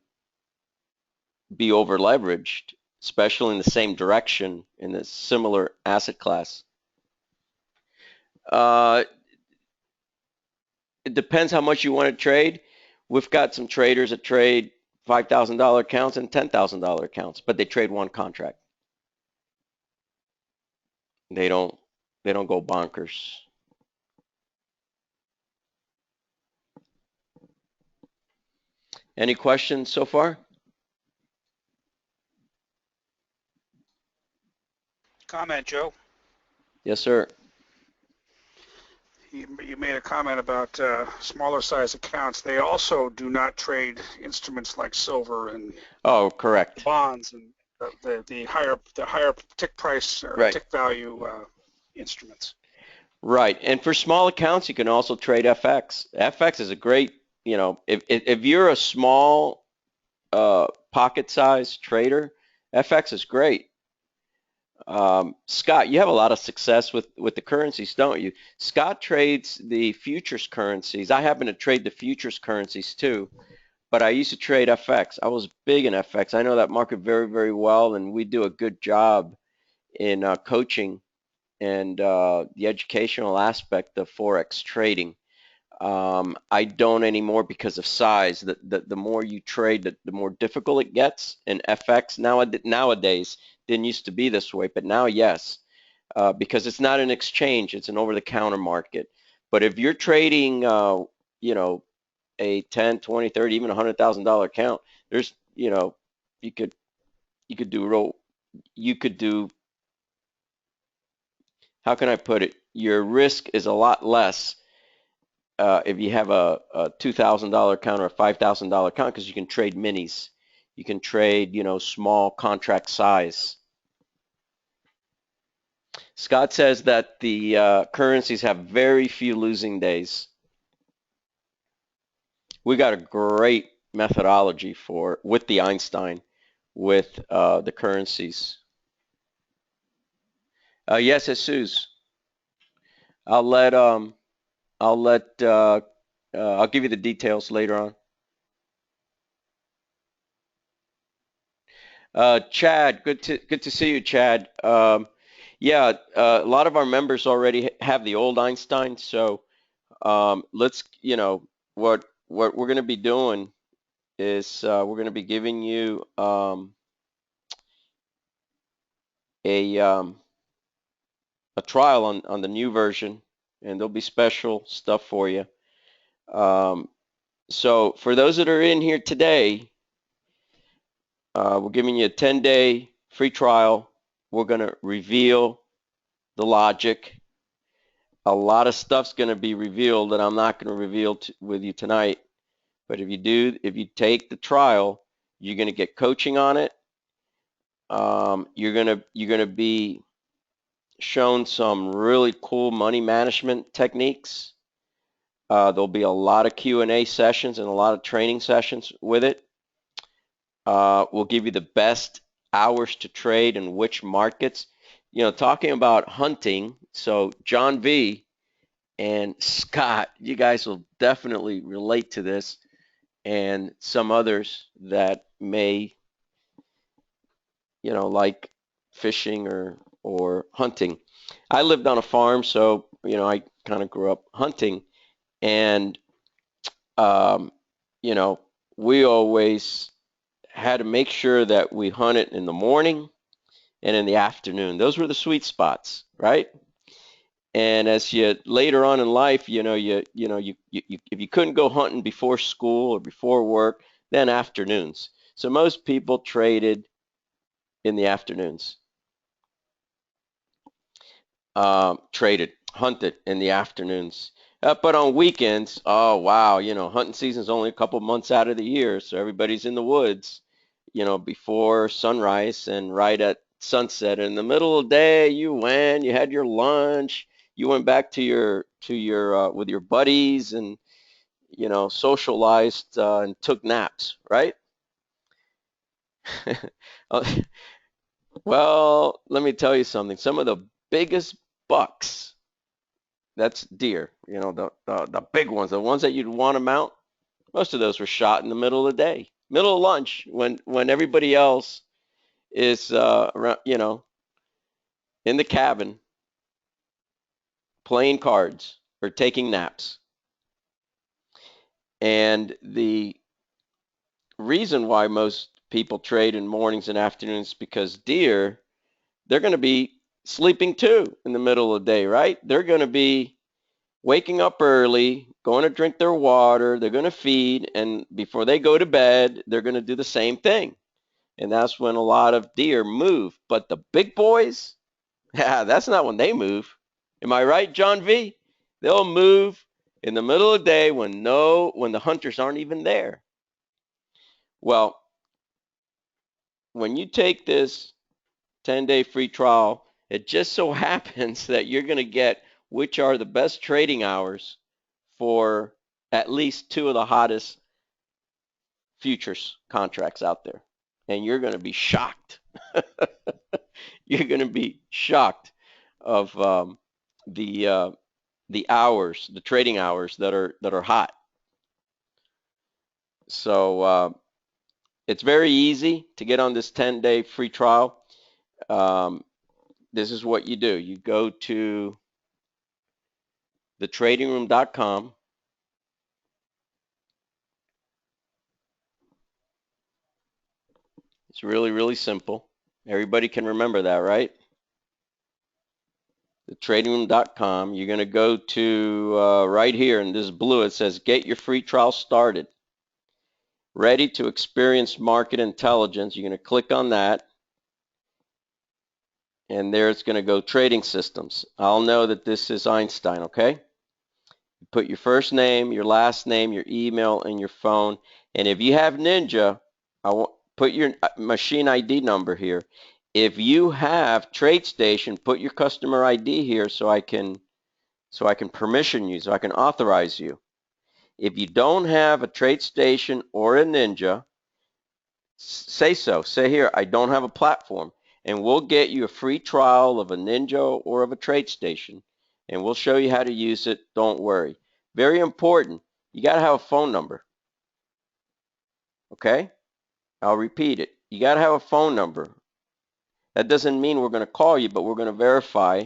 be over leveraged, especially in the same direction in a similar asset class. It depends how much you want to trade. We've got some traders that trade $5,000 accounts and $10,000 accounts, but they trade one contract. They don't go bonkers. Any questions so far? Comment, Joe. Yes, sir. You made a comment about smaller size accounts. They also do not trade instruments like silver and correct. bonds and the higher tick price or right. tick value instruments. Right, and for small accounts, you can also trade FX. FX is a great, if you're a small pocket size trader, FX is great. Scott, you have a lot of success with the currencies, don't you? Scott trades the futures currencies. I happen to trade the futures currencies too, but I used to trade FX. I was big in FX. I know that market very, very well, and we do a good job in coaching and the educational aspect of Forex trading. I don't anymore because of size. The more you trade, the more difficult it gets. And FX nowadays didn't used to be this way, but now yes, because it's not an exchange; it's an over-the-counter market. But if you're trading, a 10, 20, 30, even $100,000 account, there's, you could do. How can I put it? Your risk is a lot less if you have a $2,000 account or a $5,000 account, because you can trade minis. You can trade, small contract size. Scott says that the currencies have very few losing days. We got a great methodology with the Einstein with the currencies. Yes, Jesus. I'll give you the details later on. Chad, good to see you, Chad. Yeah, a lot of our members already have the old Einstein, so let's, what we're going to be doing is we're going to be giving you a trial on the new version, and there'll be special stuff for you. So for those that are in here today, we're giving you a 10-day free trial. We're going to reveal the logic. A lot of stuff's going to be revealed that I'm not going to reveal with you tonight. But if you take the trial, you're going to get coaching on it. You're going to be shown some really cool money management techniques. There'll be a lot of Q&A sessions and a lot of training sessions with it. We'll give you the best hours to trade in which markets. Talking about hunting, so John V and Scott, you guys will definitely relate to this, and some others that may, like fishing or hunting. I lived on a farm, so, I kind of grew up hunting, and, we always had to make sure that we hunted in the morning and in the afternoon. Those were the sweet spots, right? And as you later on in life, if you couldn't go hunting before school or before work, then afternoons. So most people traded in the afternoons. Hunted in the afternoons. But on weekends, oh wow, hunting season's only a couple months out of the year, so everybody's in the woods. before sunrise and right at sunset. In the middle of the day, you had your lunch, you went back to your with your buddies and socialized and took naps, right? Well, let me tell you something. Some of the biggest bucks, that's deer, the big ones, the ones that you'd want to mount, most of those were shot in the middle of the day, middle of lunch, when everybody else is, in the cabin playing cards or taking naps. And the reason why most people trade in mornings and afternoons is because deer, they're going to be sleeping too in the middle of the day, right? They're going to be waking up early, going to drink their water, they're going to feed, and before they go to bed, they're going to do the same thing. And that's when a lot of deer move. But the big boys, yeah, that's not when they move. Am I right, John V? They'll move in the middle of the day when the hunters aren't even there. Well, when you take this 10-day free trial, it just so happens that you're going to get which are the best trading hours for at least two of the hottest futures contracts out there. And you're going to be shocked. You're going to be shocked of the hours, the trading hours that are hot. So it's very easy to get on this 10-day free trial. This is what you do. You go to thetradingroom.com. It's really, really simple. Everybody can remember that, right? Thetradingroom.com. You're going to go to right here in this blue. It says get your free trial started. Ready to experience market intelligence. You're going to click on that. And there it's going to go trading systems. I'll know that this is Einstein, okay? You put your first name, your last name, your email, and your phone. And if you have Ninja, put your machine ID number here. If you have Tradestation, put your customer ID here so I can permission you, so I can authorize you. If you don't have a Tradestation or a Ninja, say so. Say here, I don't have a platform. And we'll get you a free trial of a Ninja or of a Tradestation. And we'll show you how to use it. Don't worry. Very important. You got to have a phone number. Okay? I'll repeat it. You got to have a phone number. That doesn't mean we're going to call you, but we're going to verify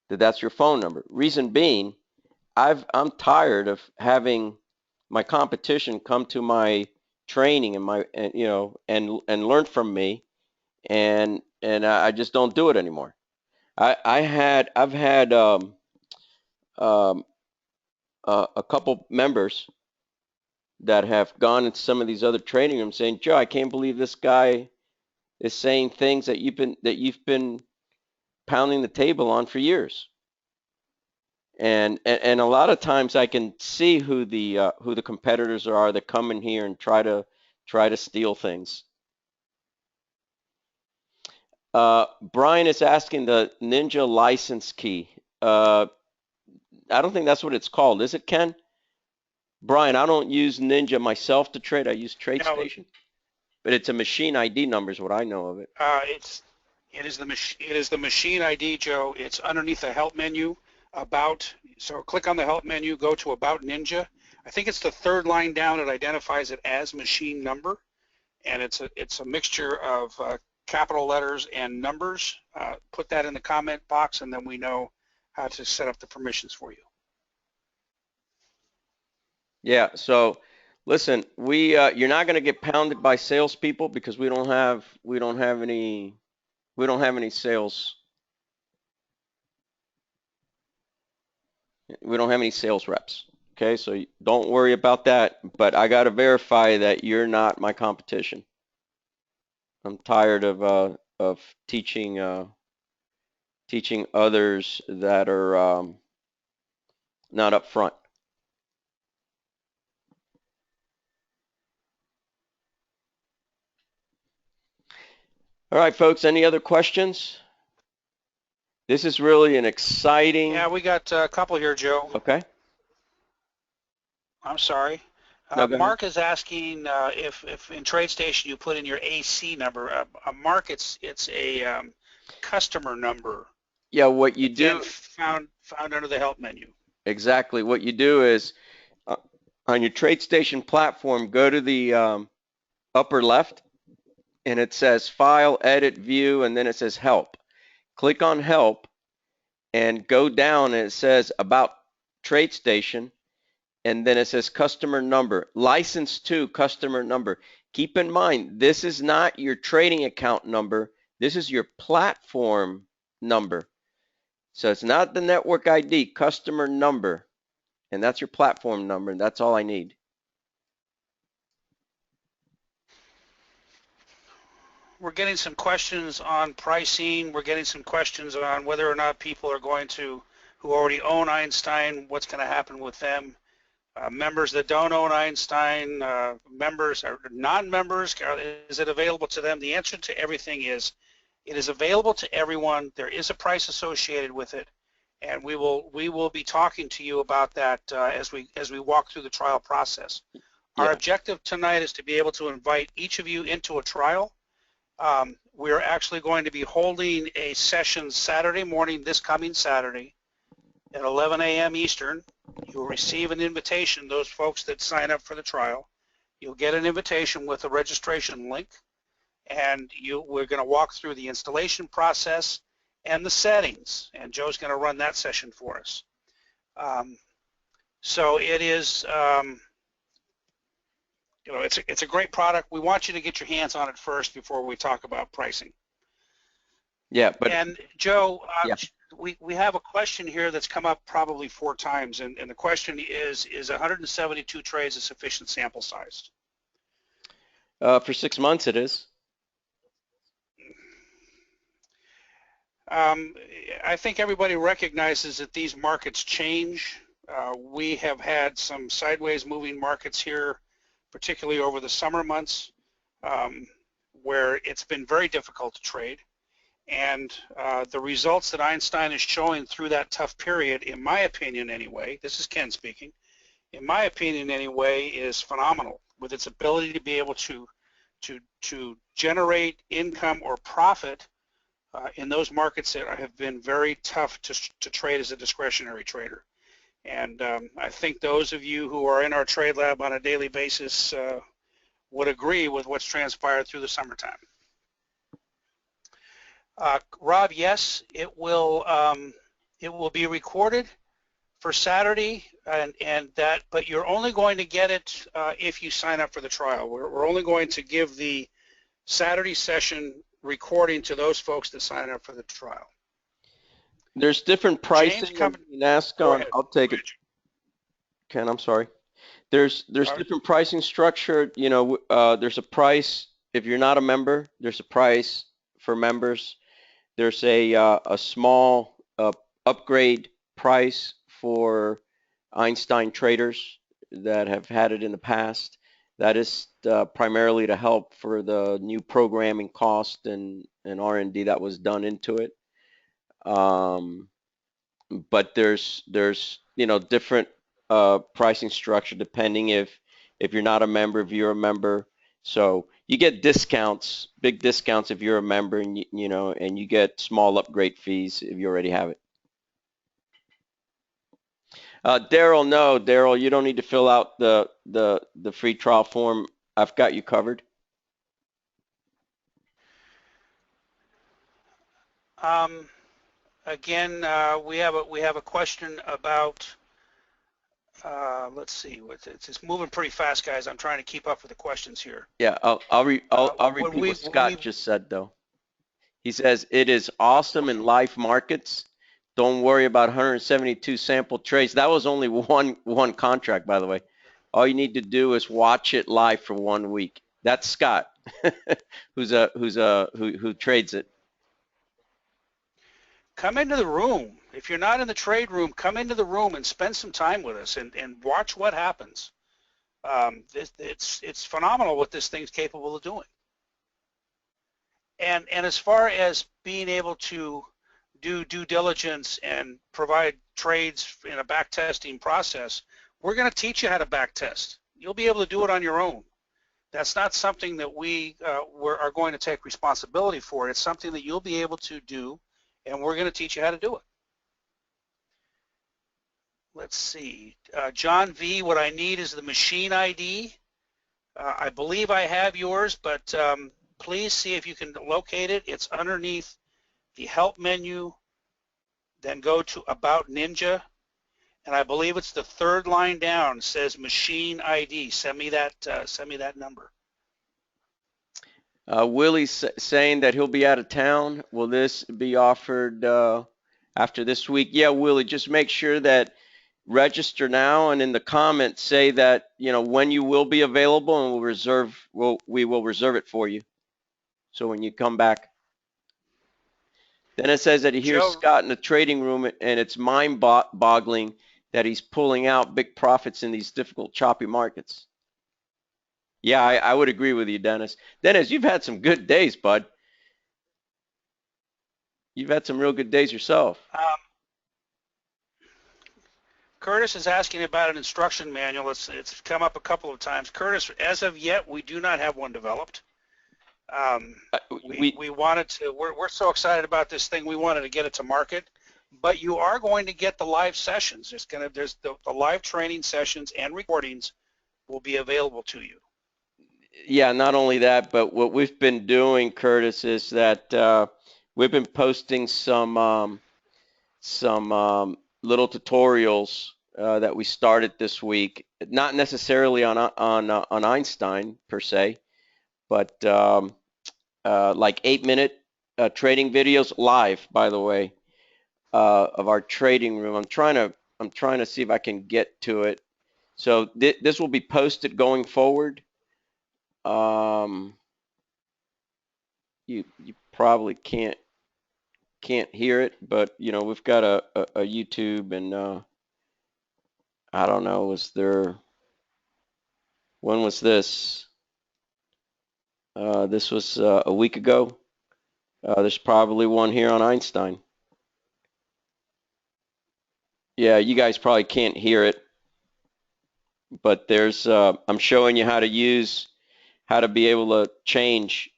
that that's your phone number. Reason being, I'm tired of having my competition come to my training and learn from me, and I just don't do it anymore. I've had um, a couple members that have gone into some of these other training rooms saying, Joe, I can't believe this guy is saying things that you've been pounding the table on for years. And a lot of times I can see who the competitors are that come in here and try to steal things. Brian is asking the Ninja license key. I don't think that's what it's called, is it, Ken? Brian, I don't use Ninja myself to trade. I use No, TradeStation, but it's a machine ID number is what I know of it. it is the machine ID, Joe. It's underneath the help menu, about. So click on the help menu, go to About Ninja. I think it's the third line down. It identifies it as machine number, and it's a mixture of capital letters and numbers. Put that in the comment box, and then we know how to set up the permissions for you. Yeah. So listen, you're not going to get pounded by salespeople because we don't have any sales. We don't have any sales reps. Okay, so don't worry about that. But I got to verify that you're not my competition. I'm tired of teaching others that are not up front. All right, folks, any other questions? This is really an exciting. Yeah, we got a couple here, Joe. Okay. I'm sorry. No, go ahead. Mark is asking if in Tradestation you put in your AC number. Mark, it's a customer number. Yeah, what you Again, do found under the help menu. exactly. What you do is uh, on your TradeStation platform, go to the upper left, and it says File, Edit, View, and then it says Help. Click on Help, and go down, and it says About TradeStation, and then it says Customer Number, License to Customer Number. Keep in mind, this is not your trading account number. This is your platform number. So it's not the network ID, customer number, and that's your platform number, and that's all I need. We're getting some questions on pricing. We're getting some questions on whether or not people are going to, who already own Einstein, what's going to happen with them. Members that don't own Einstein, members or non-members, is it available to them? The answer to everything is it is available to everyone. There is a price associated with it, and we will be talking to you about that as we walk through the trial process. Our Yeah. objective tonight is to be able to invite each of you into a trial. We're actually going to be holding a session Saturday morning, this coming Saturday, at 11 a.m. Eastern. You'll receive an invitation, those folks that sign up for the trial. You'll get an invitation with a registration link, and we're going to walk through the installation process and the settings, and Joe's going to run that session for us. So it is, it's a great product. We want you to get your hands on it first before we talk about pricing. Yeah, but and Joe, yeah. we have a question here that's come up probably 4 times, and the question is 172 trades a sufficient sample size? For 6 months it is. I think everybody recognizes that these markets change. We have had some sideways moving markets here, particularly over the summer months, where it's been very difficult to trade. And the results that Einstein is showing through that tough period, in my opinion anyway, this is Ken speaking, in my opinion anyway, is phenomenal, with its ability to be able to generate income or profit in those markets that have been very tough to trade as a discretionary trader. And I think those of you who are in our trade lab on a daily basis would agree with what's transpired through the summertime. Rob, yes, it will be recorded for Saturday, but you're only going to get it if you sign up for the trial. We're only going to give the Saturday session recording to those folks that sign up for the trial. There's different pricing. I'll take it. Ken, I'm sorry. There's different pricing structure. There's a price if you're not a member. There's a price for members. There's a small upgrade price for Einstein traders that have had it in the past. That is primarily to help for the new programming cost and R&D that was done into it. But there's different pricing structure depending if you're not a member, if you're a member. So you get discounts, big discounts if you're a member, and and you get small upgrade fees if you already have it. Daryl, no, Daryl, you don't need to fill out the free trial form. I've got you covered. Again, we have a question about. Let's see. It's moving pretty fast, guys. I'm trying to keep up with the questions here. Yeah, I'll repeat what Scott just said though. He says it is awesome in live markets. Don't worry about 172 sample trades. That was only one contract, by the way. All you need to do is watch it live for 1 week. That's Scott, who trades it. Come into the room. If you're not in the trade room, come into the room and spend some time with us and watch what happens. It's phenomenal what this thing's capable of doing. And as far as being able to do due diligence and provide trades in a back testing process, we're going to teach you how to back test. You'll be able to do it on your own. That's not something that we are going to take responsibility for. It's something that you'll be able to do, and we're going to teach you how to do it. Let's see. John V., what I need is the machine ID. I believe I have yours, but please see if you can locate it. It's underneath the help menu, then go to About Ninja, and I believe it's the third line down. It says machine ID. Send me that number. Willie's saying that he'll be out of town. Will this be offered after this week? Yeah, Willie, just make sure that register now, and in the comments say that when you will be available, and we will reserve it for you. So when you come back. Then it says that he hears Joe, Scott in the trading room, and it's mind-boggling that he's pulling out big profits in these difficult, choppy markets. Yeah, I would agree with you, Dennis. Dennis, you've had some good days, bud. You've had some real good days yourself. Curtis is asking about an instruction manual. It's come up a couple of times. Curtis, as of yet, we do not have one developed. We wanted to. We're so excited about this thing. We wanted to get it to market, but you are going to get the live sessions. There's the live training sessions and recordings will be available to you. Yeah, not only that, but what we've been doing, Curtis, is that we've been posting some little tutorials that we started this week. Not necessarily on Einstein per se, but like 8-minute trading videos live, by the way, of our trading room. I'm trying to see if I can get to it. So this will be posted going forward. You probably can't hear it, but we've got a YouTube, and I don't know, when was this? This was a week ago. There's probably one here on Einstein. Yeah, you guys probably can't hear it, but there's I'm showing you how to be able to change.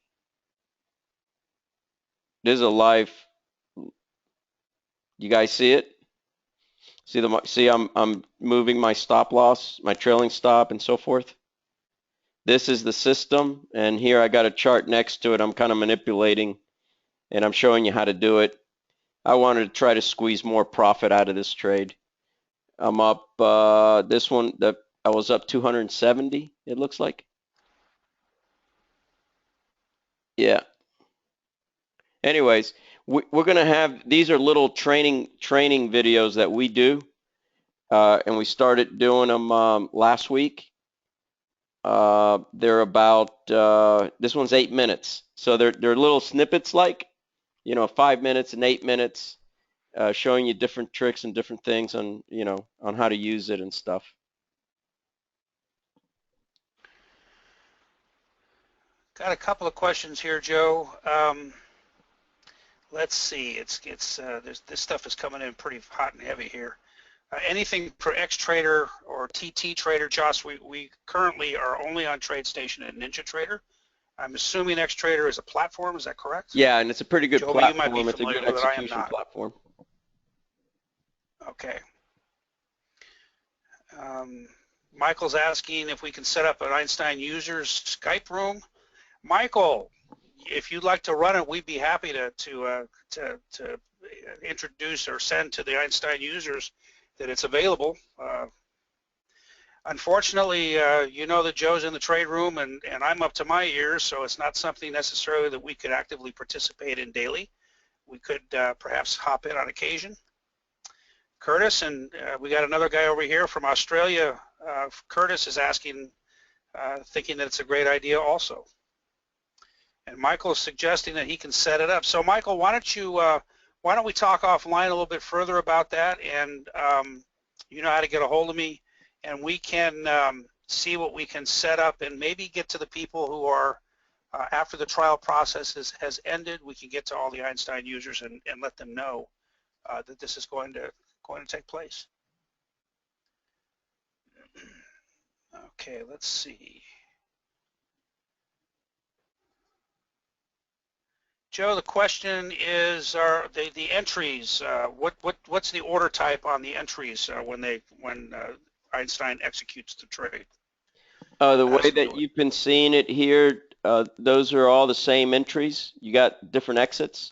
This is a live. You guys see it? See I'm moving my stop loss, my trailing stop, and so forth. This is the system, and here I got a chart next to it. I'm kind of manipulating, and I'm showing you how to do it. I wanted to try to squeeze more profit out of this trade. I'm up this one that I was up 270, it looks like. Yeah. Anyways, we're gonna have, these are little training videos that we do, and we started doing them last week. They're about this one's 8 minutes, so they're little snippets, like 5 minutes and 8 minutes, showing you different tricks and different things on on how to use it and stuff. Got a couple of questions here, Joe. Let's see. This stuff is coming in pretty hot and heavy here. Anything for X-Trader or TT Trader, Josh? We currently are only on Tradestation and Ninja Trader. I'm assuming X-Trader is a platform. Is that correct? Yeah, and it's a pretty good Joe, platform. you might be it's a good with it. I am execution not. platform. Okay. Michael's asking if we can set up an Einstein users Skype room. Michael, if you'd like to run it, we'd be happy to introduce or send to the Einstein users that it's available. Unfortunately, you know that Joe's in the trade room, and I'm up to my ears, so it's not something necessarily that we could actively participate in daily. We could perhaps hop in on occasion. Curtis, and we got another guy over here from Australia. Curtis is asking, thinking that it's a great idea also. And Michael is suggesting that he can set it up. So Michael, why don't we talk offline a little bit further about that, and you know how to get a hold of me, and we can see what we can set up and maybe get to the people who are after the trial process has ended, we can get to all the Einstein users and let them know that this is going to take place. Okay, let's see. Joe, the question is, are the entries? What's the order type on the entries when Einstein executes the trade? The way that you've been seeing it here, those are all the same entries. You got different exits.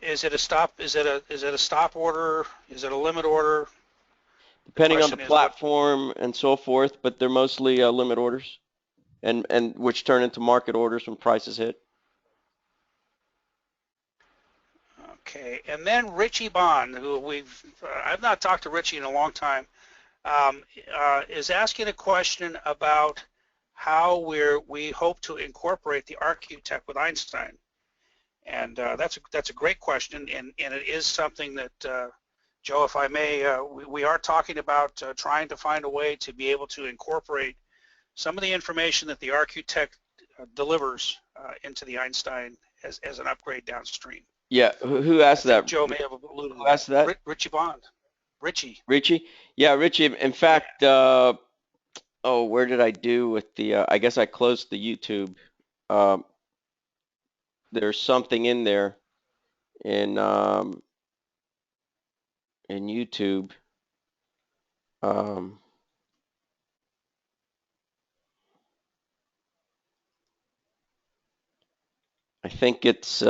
Is it a stop? Is it a stop order? Is it a limit order? Depending on the platform and so forth, but they're mostly limit orders, and which turn into market orders when prices hit. Okay, and then Richie Bond, who I've not talked to Richie in a long time, is asking a question about how we hope to incorporate the RiosQuant with Einstein, and that's a great question, and it is something that Joe, if I may, we are talking about trying to find a way to be able to incorporate some of the information that the RiosQuant delivers into the Einstein as an upgrade downstream. Yeah, who asked that? Joe may have alluded to asked that. Richie Bond. Richie. Yeah, Richie. In fact, oh, where did I do with the? I guess I closed the YouTube. There's something in there in YouTube. I think it's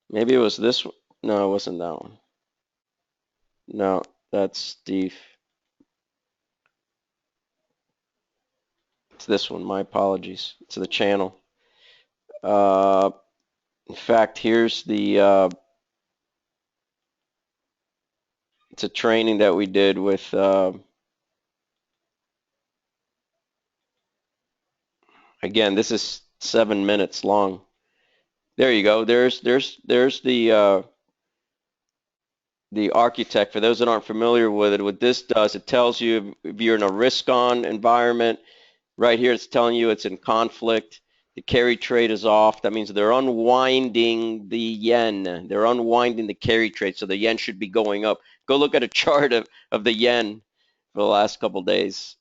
maybe it was this one. No, it wasn't that one. No, that's Steve. It's this one. My apologies. It's the channel. In fact, here's the. It's a training that we did with. Again, this is 7 minutes long. There you go. There's the architect. For those that aren't familiar with it, what this does, it tells you if you're in a risk-on environment. Right here, it's telling you it's in conflict. The carry trade is off. That means they're unwinding the yen. They're unwinding the carry trade, so the yen should be going up. Go look at a chart of the yen for the last couple days.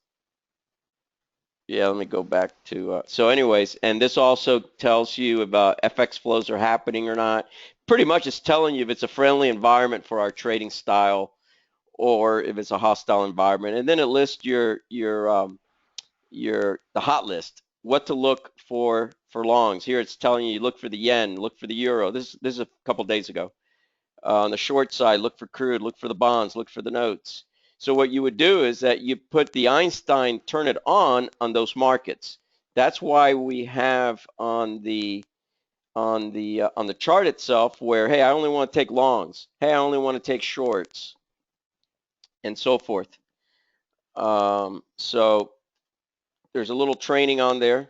Yeah, let me go back to, so anyways, and this also tells you about FX flows are happening or not. Pretty much it's telling you if it's a friendly environment for our trading style or if it's a hostile environment. And then it lists the hot list, what to look for longs. Here it's telling you look for the yen, look for the euro. This is a couple days ago. On the short side, look for crude, look for the bonds, look for the notes. So what you would do is that you put the Einstein, turn it on those markets. That's why we have on the chart itself where, hey, I only want to take longs. Hey, I only want to take shorts, and so forth. So there's a little training on there.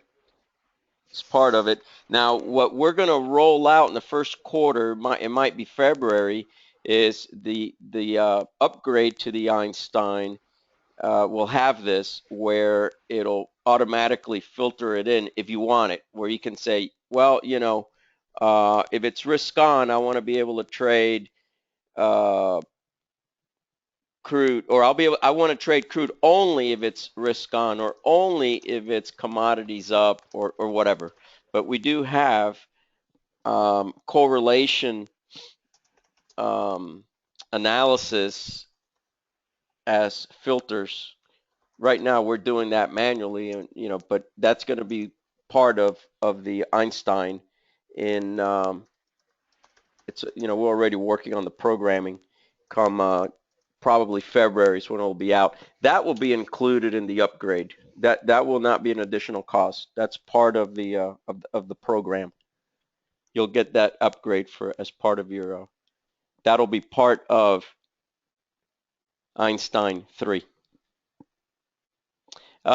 It's part of it. Now, what we're going to roll out in the first quarter, it might be February, is the upgrade to the Einstein. Will have this where it'll automatically filter it in if you want it, where you can say, well, if it's risk on, I want to be able to trade crude, or I want to trade crude only if it's risk on, or only if it's commodities up, or whatever. But we do have correlation analysis as filters. Right now we're doing that manually, and but that's going to be part of the Einstein. In it's we're already working on the programming. Come probably February is when it'll be out. That will be included in the upgrade. That will not be an additional cost. That's part of the program. You'll get that upgrade as part of your. That'll be part of Einstein III.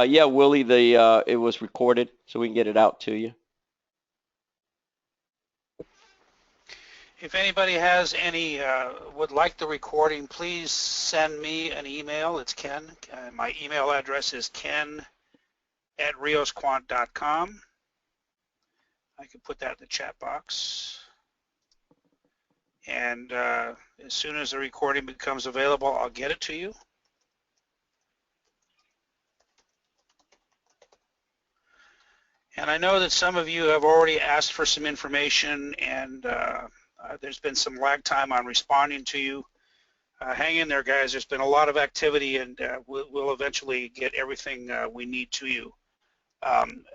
Yeah, Willie, it was recorded, so we can get it out to you. If anybody has would like the recording, please send me an email. It's Ken. My email address is ken at RiosQuant.com. I can put that in the chat box. And as soon as the recording becomes available, I'll get it to you. And I know that some of you have already asked for some information, and there's been some lag time on responding to you. Hang in there, guys. There's been a lot of activity, and we'll eventually get everything we need to you.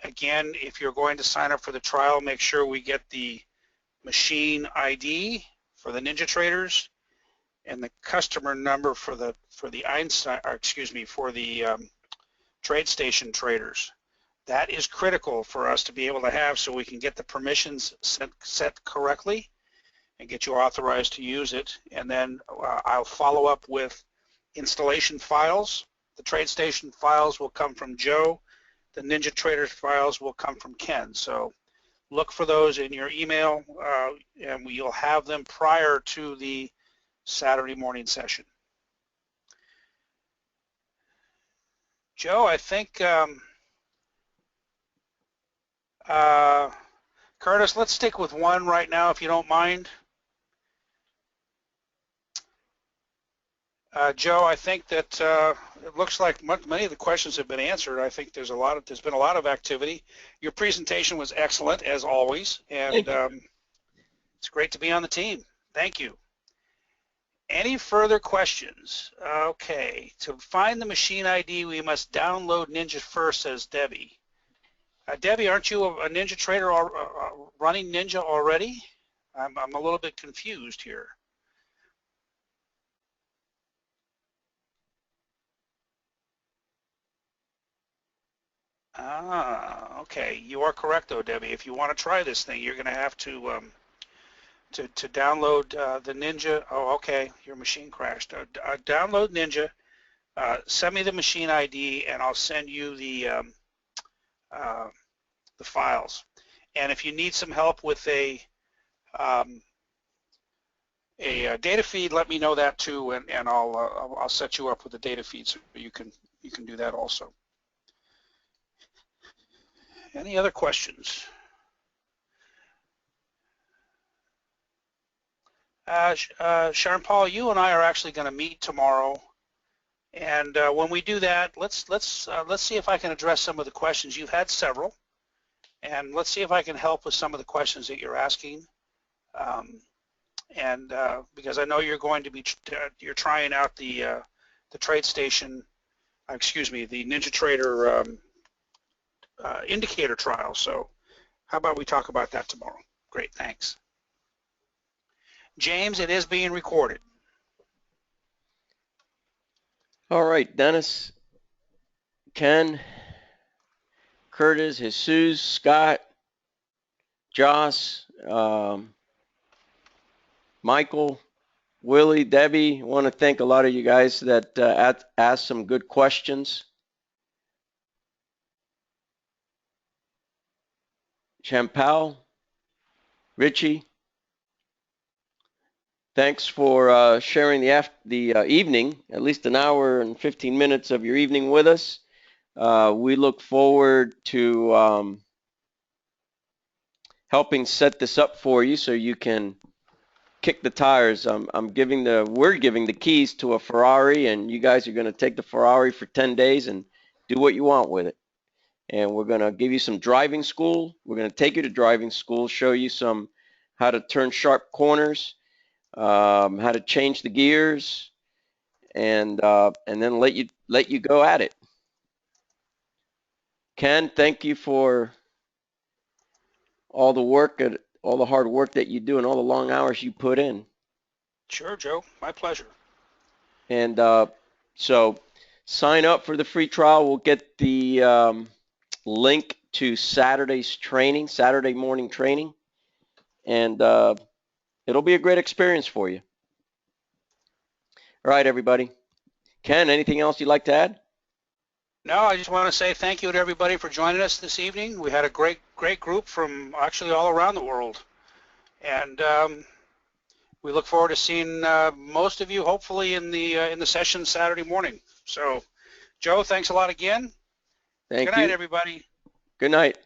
Again, if you're going to sign up for the trial, make sure we get the machine ID for the NinjaTraders and the customer number for the Einstein, or excuse me, for the Tradestation traders. That is critical for us to be able to have, so we can get the permissions set correctly and get you authorized to use it. And then I'll follow up with installation files. The Tradestation files will come from Joe. The NinjaTraders files will come from Ken. So look for those in your email, and you'll have them prior to the Saturday morning session. Joe, I think Curtis, let's stick with one right now, if you don't mind. Joe, I think that it looks like many of the questions have been answered. I think there's been a lot of activity. Your presentation was excellent, as always, and it's great to be on the team. Thank you. Any further questions? Okay, to find the machine ID, we must download Ninja first, says Debbie. Debbie, aren't you a Ninja trader running Ninja already? I'm a little bit confused here. Ah, okay. You are correct, though, Debbie. If you want to try this thing, you're going to have to download the Ninja. Oh, okay. Your machine crashed. Download Ninja. Send me the machine ID, and I'll send you the files. And if you need some help with a data feed, let me know that too, and I'll set you up with a data feed so you can do that also. Any other questions? Sharon Paul, you and I are actually going to meet tomorrow, and when we do that, let's see if I can address some of the questions. You've had several, and let's see if I can help with some of the questions that you're asking. Because I know you're going to be you're trying out the Tradestation, excuse me, the NinjaTrader indicator trial. So how about we talk about that tomorrow? Great, thanks. James, it is being recorded. All right, Dennis, Ken, Curtis, Jesus, Scott, Joss, Michael, Willie, Debbie. I want to thank a lot of you guys that asked some good questions. Champal, Richie, thanks for sharing the evening, at least an hour and 15 minutes of your evening with us. We look forward to helping set this up for you so you can kick the tires. We're giving the keys to a Ferrari, and you guys are going to take the Ferrari for 10 days and do what you want with it. And we're going to give you some driving school. We're going to take you to driving school, show you how to turn sharp corners, how to change the gears, and then let you go at it. Ken, thank you for all the hard work that you do and all the long hours you put in. Sure, Joe. My pleasure. And so sign up for the free trial. We'll get the link to Saturday's training, Saturday morning training, and it'll be a great experience for you. All right, everybody. Ken, anything else you'd like to add? No, I just want to say thank you to everybody for joining us this evening. We had a great group from actually all around the world, and we look forward to seeing most of you hopefully in the session Saturday morning. So, Joe, thanks a lot again, Good Thank night, you. everybody. Good night.